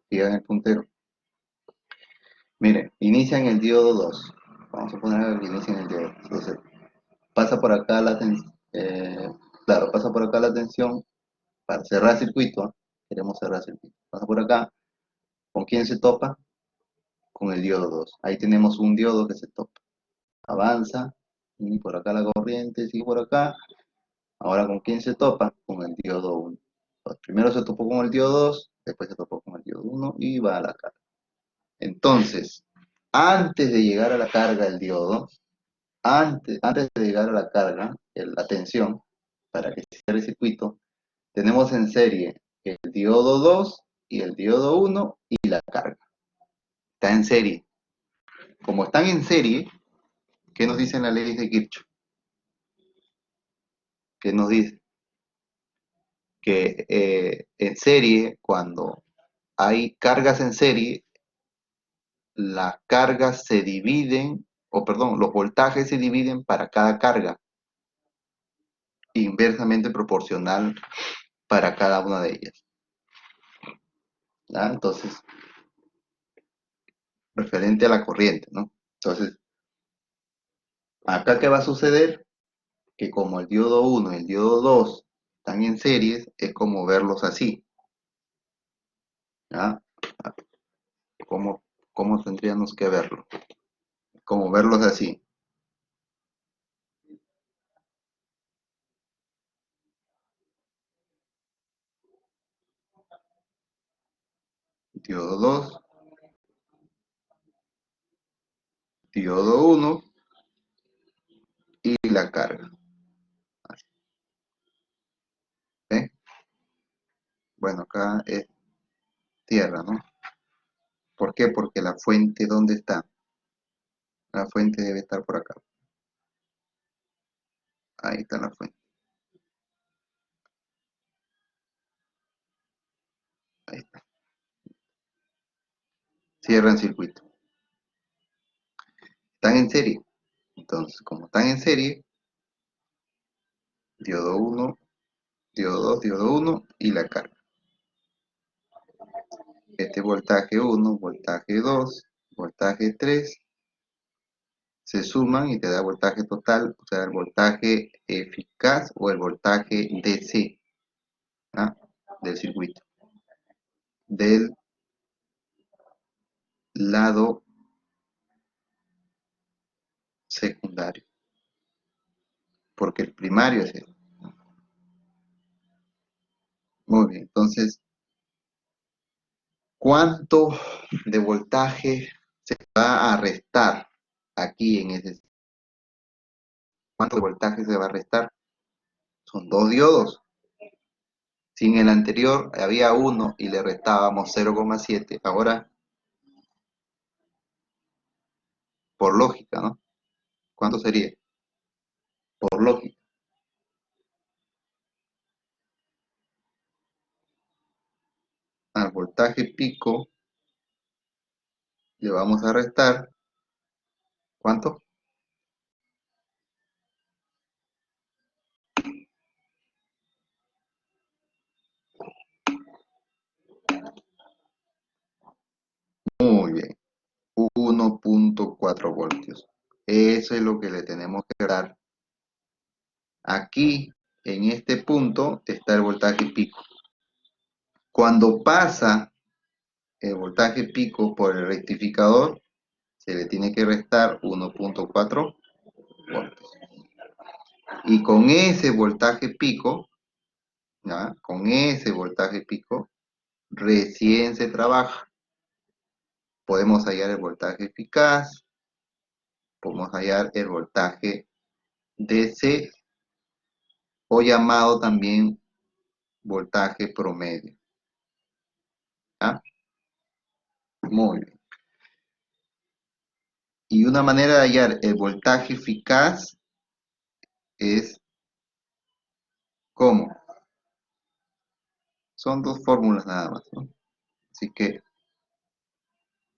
Sigan el puntero. Miren, inicia en el diodo 2. Vamos a poner que inicia en el diodo 2. Entonces, pasa por acá la tensión. Claro, pasa por acá la tensión para cerrar circuito. ¿Ah? Queremos cerrar circuito. Pasa por acá. ¿Con quién se topa? Con el diodo 2. Ahí tenemos un diodo que se topa. Avanza. Y por acá la corriente, sigue por acá. Ahora, ¿con quién se topa? Con el diodo 1. Primero se topó con el diodo 2, después se topó con el diodo 1 y va a la carga. Entonces, antes de llegar a la carga del diodo, antes de llegar a la carga, la tensión, para que se cierre el circuito, tenemos en serie el diodo 2 y el diodo 1 y la carga. Está en serie. Como están en serie, ¿qué nos dicen las leyes de Kirchhoff? ¿Qué nos dice? Que en serie, cuando hay cargas en serie, las cargas se dividen, o perdón, los voltajes se dividen para cada carga, inversamente proporcional para cada una de ellas. ¿Ya? Entonces, referente a la corriente, ¿no? Entonces, acá ¿qué va a suceder? Que como el diodo 1 y el diodo 2 están en series, es como verlos así. ¿Ya? ¿Cómo, cómo tendríamos que verlo? Como verlos así. Diodo 2, diodo 1 y la carga. ¿Eh? Bueno, acá es tierra, ¿no? ¿Por qué? Porque la fuente, ¿dónde está? La fuente debe estar por acá. Ahí está la fuente. Ahí está. Cierran circuito. Están en serie. Entonces, como están en serie, diodo 1, diodo 2, diodo 1 y la carga. Este voltaje 1, voltaje 2, voltaje 3 se suman y te da voltaje total, o sea, el voltaje eficaz o el voltaje DC, ¿ah? Del circuito, del lado secundario, porque el primario es este. Muy bien, entonces, ¿cuánto de voltaje se va a restar aquí en ese? ¿Cuánto de voltaje se va a restar? Son dos diodos. Si en el anterior había uno y le restábamos 0,7, ahora por lógica, ¿no? ¿Cuánto sería? Por lógica. Al voltaje pico le vamos a restar, ¿cuánto? Muy bien, 1,4 voltios. Eso es lo que le tenemos que dar. Aquí, en este punto, está el voltaje pico. Cuando pasa el voltaje pico por el rectificador, se le tiene que restar 1,4 voltios. Y con ese voltaje pico, ¿ya? Con ese voltaje pico, recién se trabaja. Podemos hallar el voltaje eficaz, podemos hallar el voltaje DC o llamado también voltaje promedio. ¿Ya? Muy bien. Y una manera de hallar el voltaje eficaz es ¿cómo? Son dos fórmulas nada más, ¿no? Así que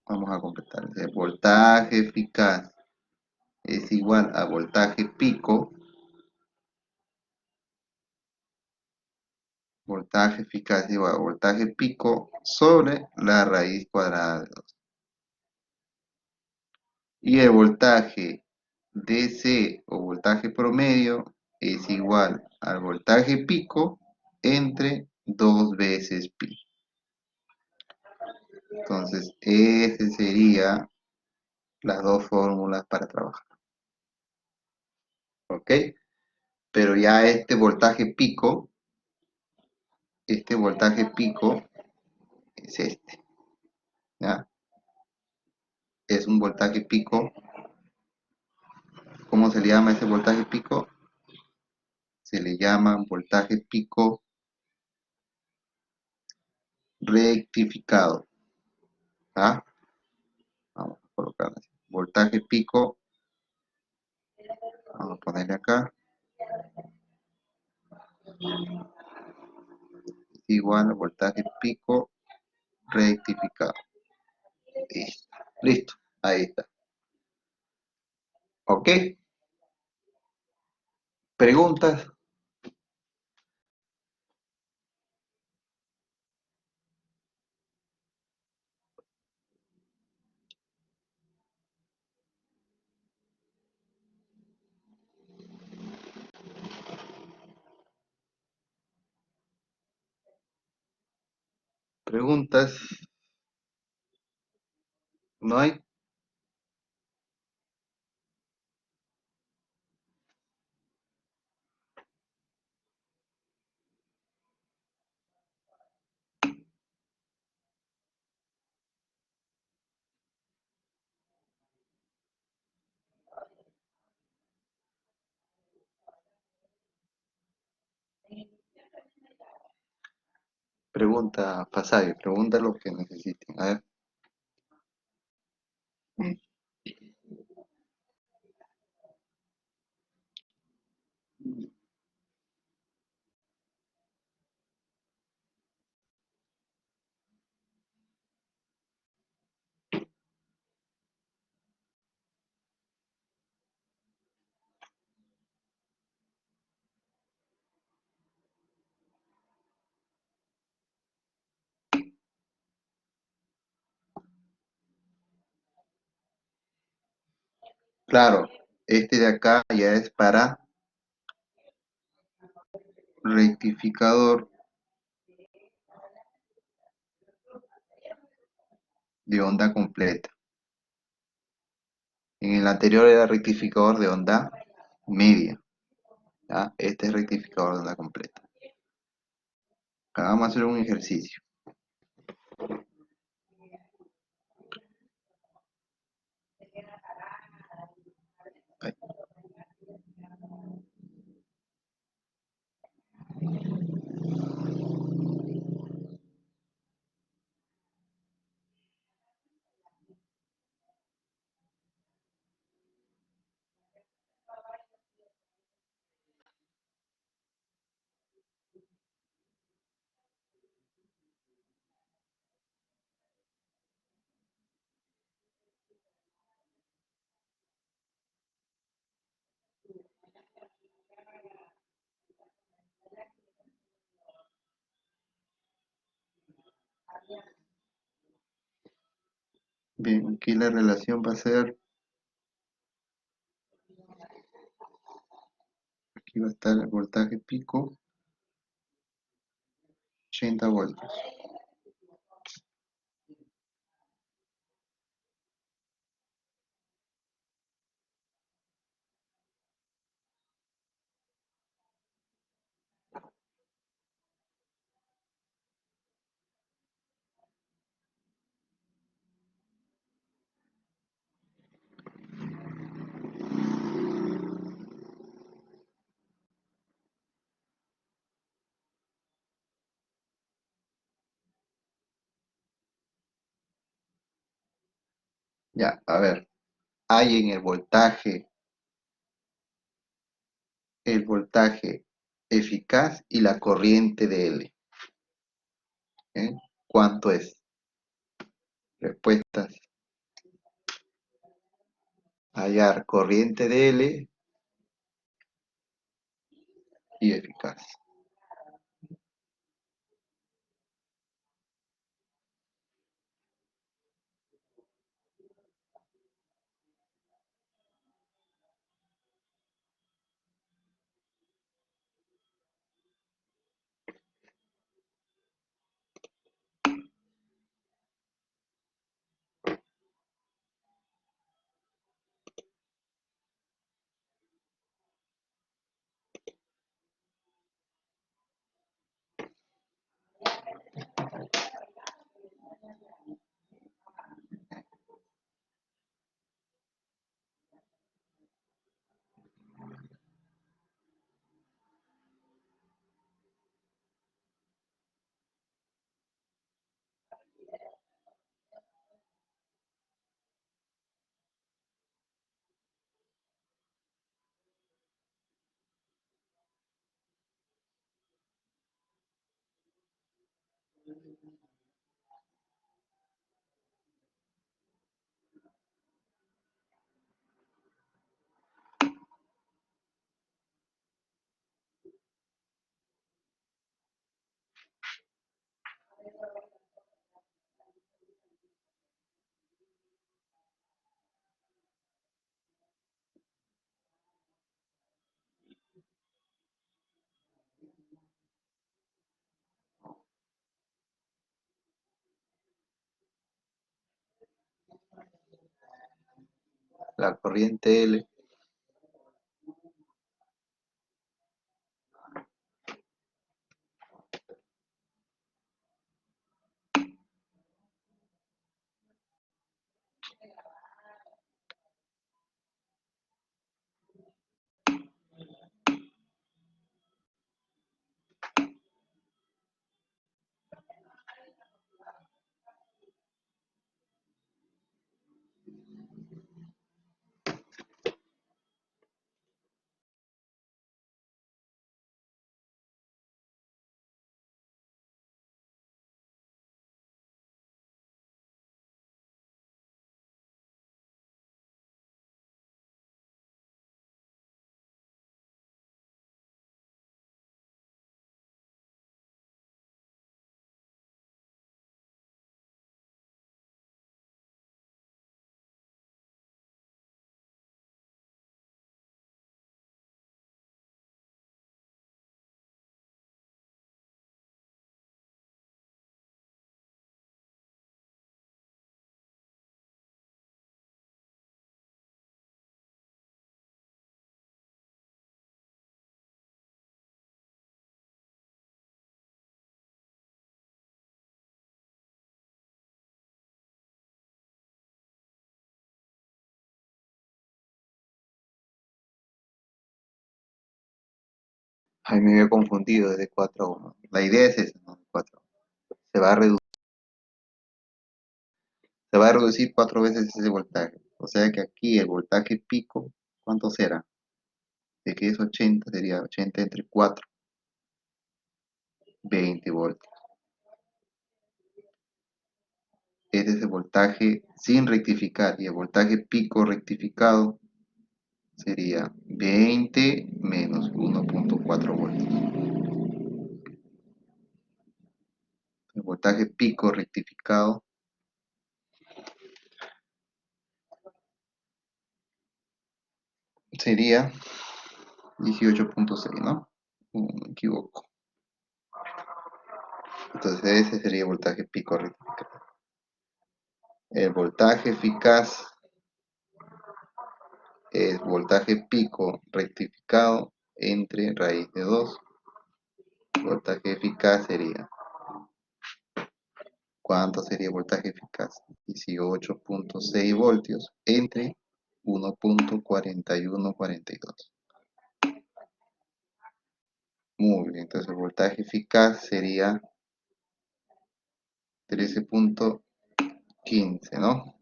vamos a completar. El voltaje eficaz es igual a voltaje pico. Voltaje eficaz es igual a voltaje pico sobre la raíz cuadrada de 2. Y el voltaje DC o voltaje promedio es igual al voltaje pico entre 2 veces pi. Entonces, ese sería las dos fórmulas para trabajar. ¿Ok? Pero ya este voltaje pico es este. ¿Ya? Es un voltaje pico. ¿Cómo se le llama ese voltaje pico? Se le llama voltaje pico rectificado. ¿Ah? Vamos a colocar así. Voltaje pico, vamos a ponerle acá, igual a voltaje pico rectificado. Listo, listo, ahí está. ¿Ok? ¿Preguntas? ¿Preguntas? ¿No hay? Pregunta, Fasayo, pregunta lo que necesiten. A ver. Claro, este de acá ya es para rectificador de onda completa. En el anterior era rectificador de onda media. ¿Ya? Este es rectificador de onda completa. Acá vamos a hacer un ejercicio. Ahí. Bien, aquí la relación va a ser, aquí va a estar el voltaje pico, 80 voltios. Ya, a ver, hay en el voltaje eficaz y la corriente de L. ¿Eh? ¿Cuánto es? Respuestas. Hallar corriente de L y eficaz. La corriente L, ay, me había confundido desde 4 a 1. La idea es esa, ¿no? 4. Se va a reducir, se va a reducir 4 veces ese voltaje. O sea que aquí el voltaje pico, ¿cuánto será? De que es 80, sería 80 entre 4, 20 voltios. Este es el voltaje sin rectificar y el voltaje pico rectificado sería 20 menos 1.4 voltios. El voltaje pico rectificado sería 18.6, ¿no? Me equivoco. Entonces ese sería el voltaje pico rectificado. El voltaje eficaz es voltaje pico rectificado entre raíz de 2. El voltaje eficaz sería, ¿cuánto sería el voltaje eficaz? 18.6 voltios entre 1.4142. Muy bien, entonces el voltaje eficaz sería 13.15, ¿no?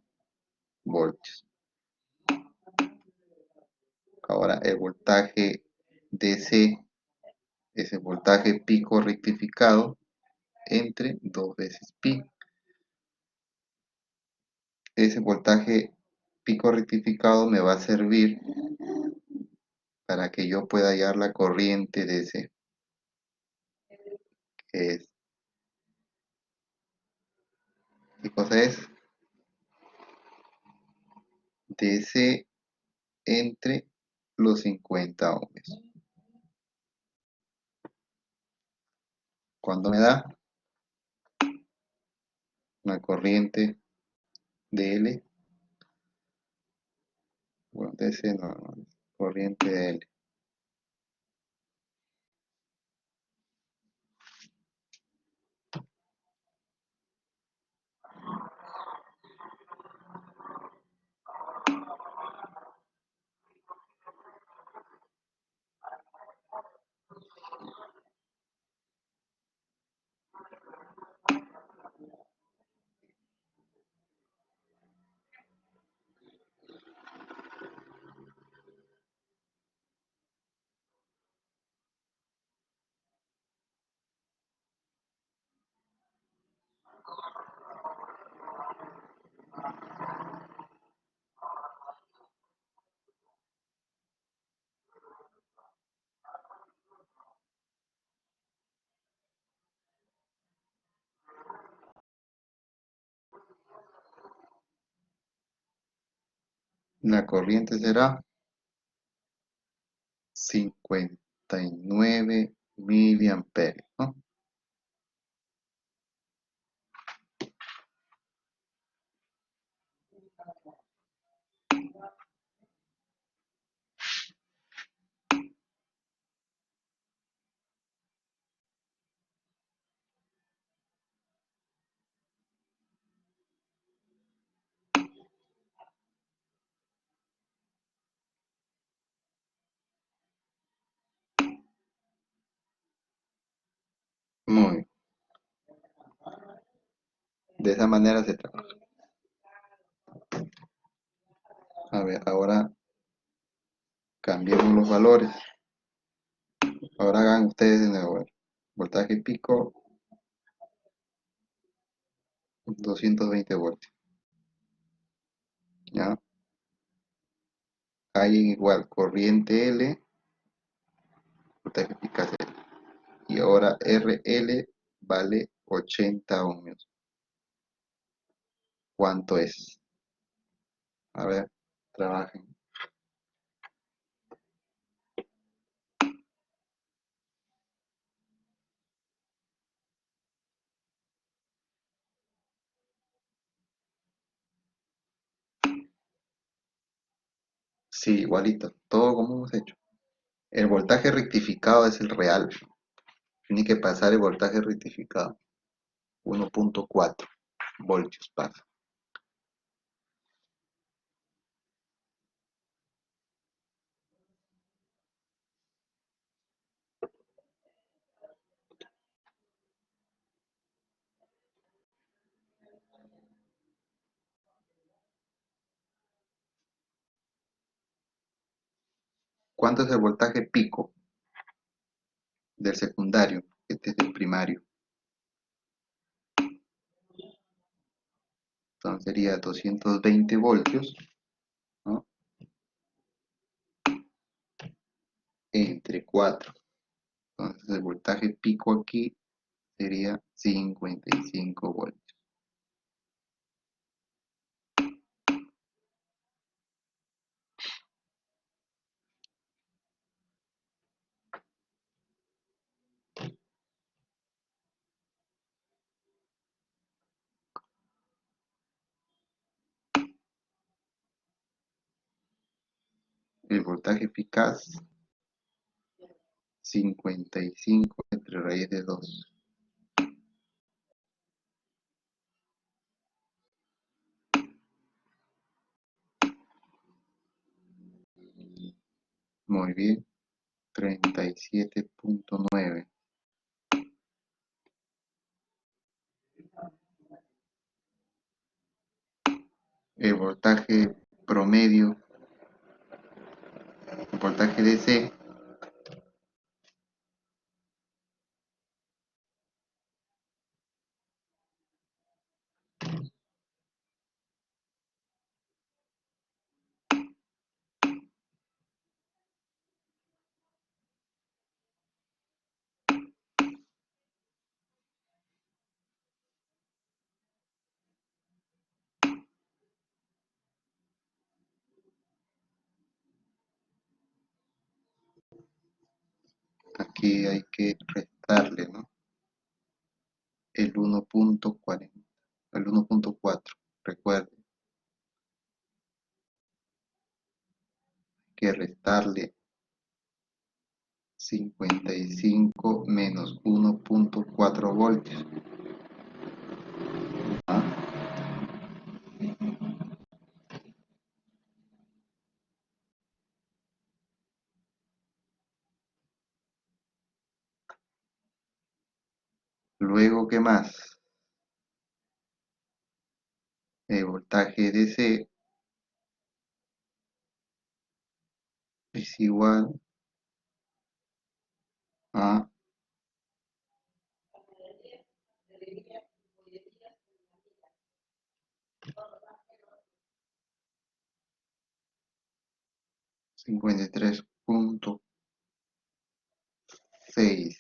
voltios. Ahora el voltaje DC es el voltaje pico rectificado entre 2 veces pi. Ese voltaje pico rectificado me va a servir para que yo pueda hallar la corriente DC, que es, ¿qué cosa es? DC entre los 50 ohmios. Cuando me da una corriente de L, bueno, DC no, corriente de L. La corriente será 59 miliamperios, ¿no? Muy bien. De esa manera se trabaja. A ver, ahora cambiemos los valores. Ahora hagan ustedes de nuevo. A ver, voltaje pico, 220 voltios. ¿Ya? Hay igual corriente L, voltaje eficaz L. Y ahora RL vale 80 ohmios. ¿Cuánto es? A ver, trabajen. Sí, igualito, todo como hemos hecho. El voltaje rectificado es el real. Tiene que pasar el voltaje rectificado. 1.4 voltios pasa. ¿Cuánto es el voltaje pico del secundario? Este es el primario. Entonces sería 220 voltios, ¿no? Entre 4. Entonces el voltaje pico aquí sería 55 voltios. El voltaje eficaz, 55 entre raíz de 2. Muy bien, 37.9. el voltaje promedio, el voltaje DC, aquí hay que restarle, ¿no? El 1.40, el 1.4, recuerden, que restarle 55 menos 1.4 voltios. ¿Ah? Luego, ¿qué más? El voltaje DC es igual a 53.6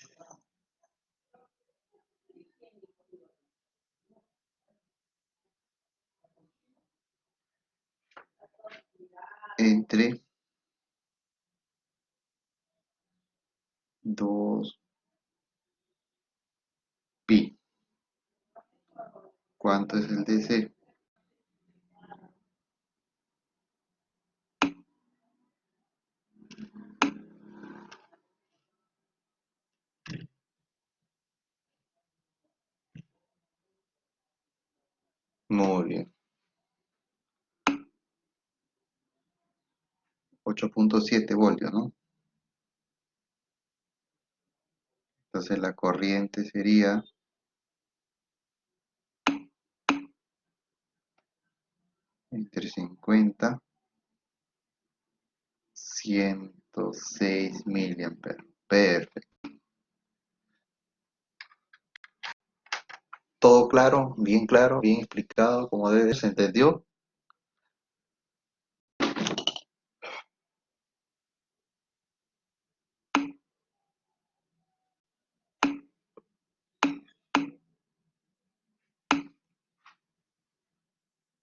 entre 2 pi. ¿Cuánto es el DC? Muy bien. 8.7 voltios, ¿no? Entonces la corriente sería entre 50 106 miliamperes. Perfecto. Todo claro, bien explicado, como debe, ¿se entendió?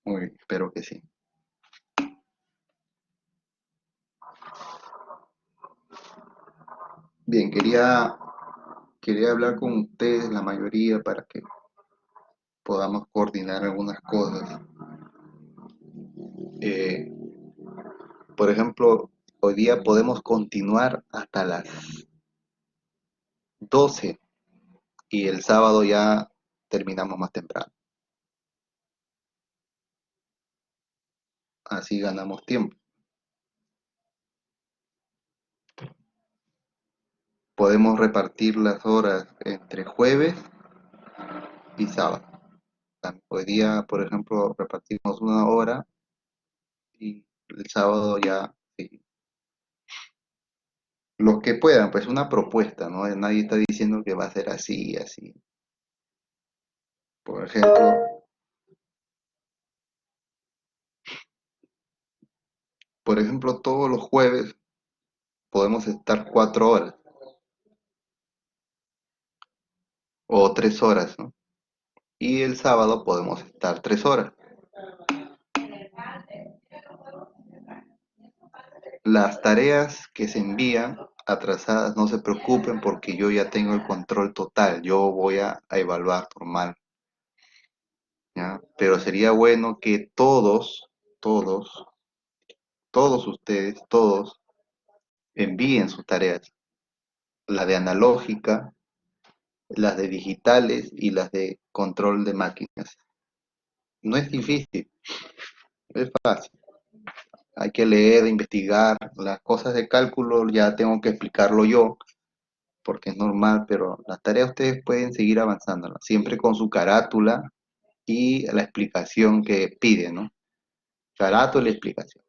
Muy bien, espero que sí. Bien, quería hablar con ustedes, la mayoría, para que podamos coordinar algunas cosas. Eh, por ejemplo, hoy día podemos continuar hasta las 12 y el sábado ya terminamos más temprano. Así ganamos tiempo. Podemos repartir las horas entre jueves y sábado. Hoy día, por ejemplo, repartimos una hora y el sábado ya, sí. Los que puedan, pues una propuesta, ¿no? Nadie está diciendo que va a ser así, así. Por ejemplo, todos los jueves podemos estar 4 horas o 3 horas, ¿no? Y el sábado podemos estar 3 horas. Las tareas que se envían atrasadas, no se preocupen porque yo ya tengo el control total. Yo voy a evaluar normal, ¿ya? Pero sería bueno que todos, todos ustedes, todos envíen sus tareas, las de analógica, las de digitales y las de control de máquinas. No es difícil, es fácil. Hay que leer, investigar, las cosas de cálculo ya tengo que explicarlo yo, porque es normal, pero las tareas ustedes pueden seguir avanzando, ¿no? Siempre con su carátula y la explicación que pide, ¿no? Carato la explicación.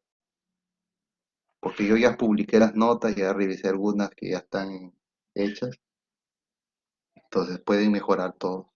Porque yo ya publiqué las notas, ya revisé algunas que ya están hechas, entonces pueden mejorar todo.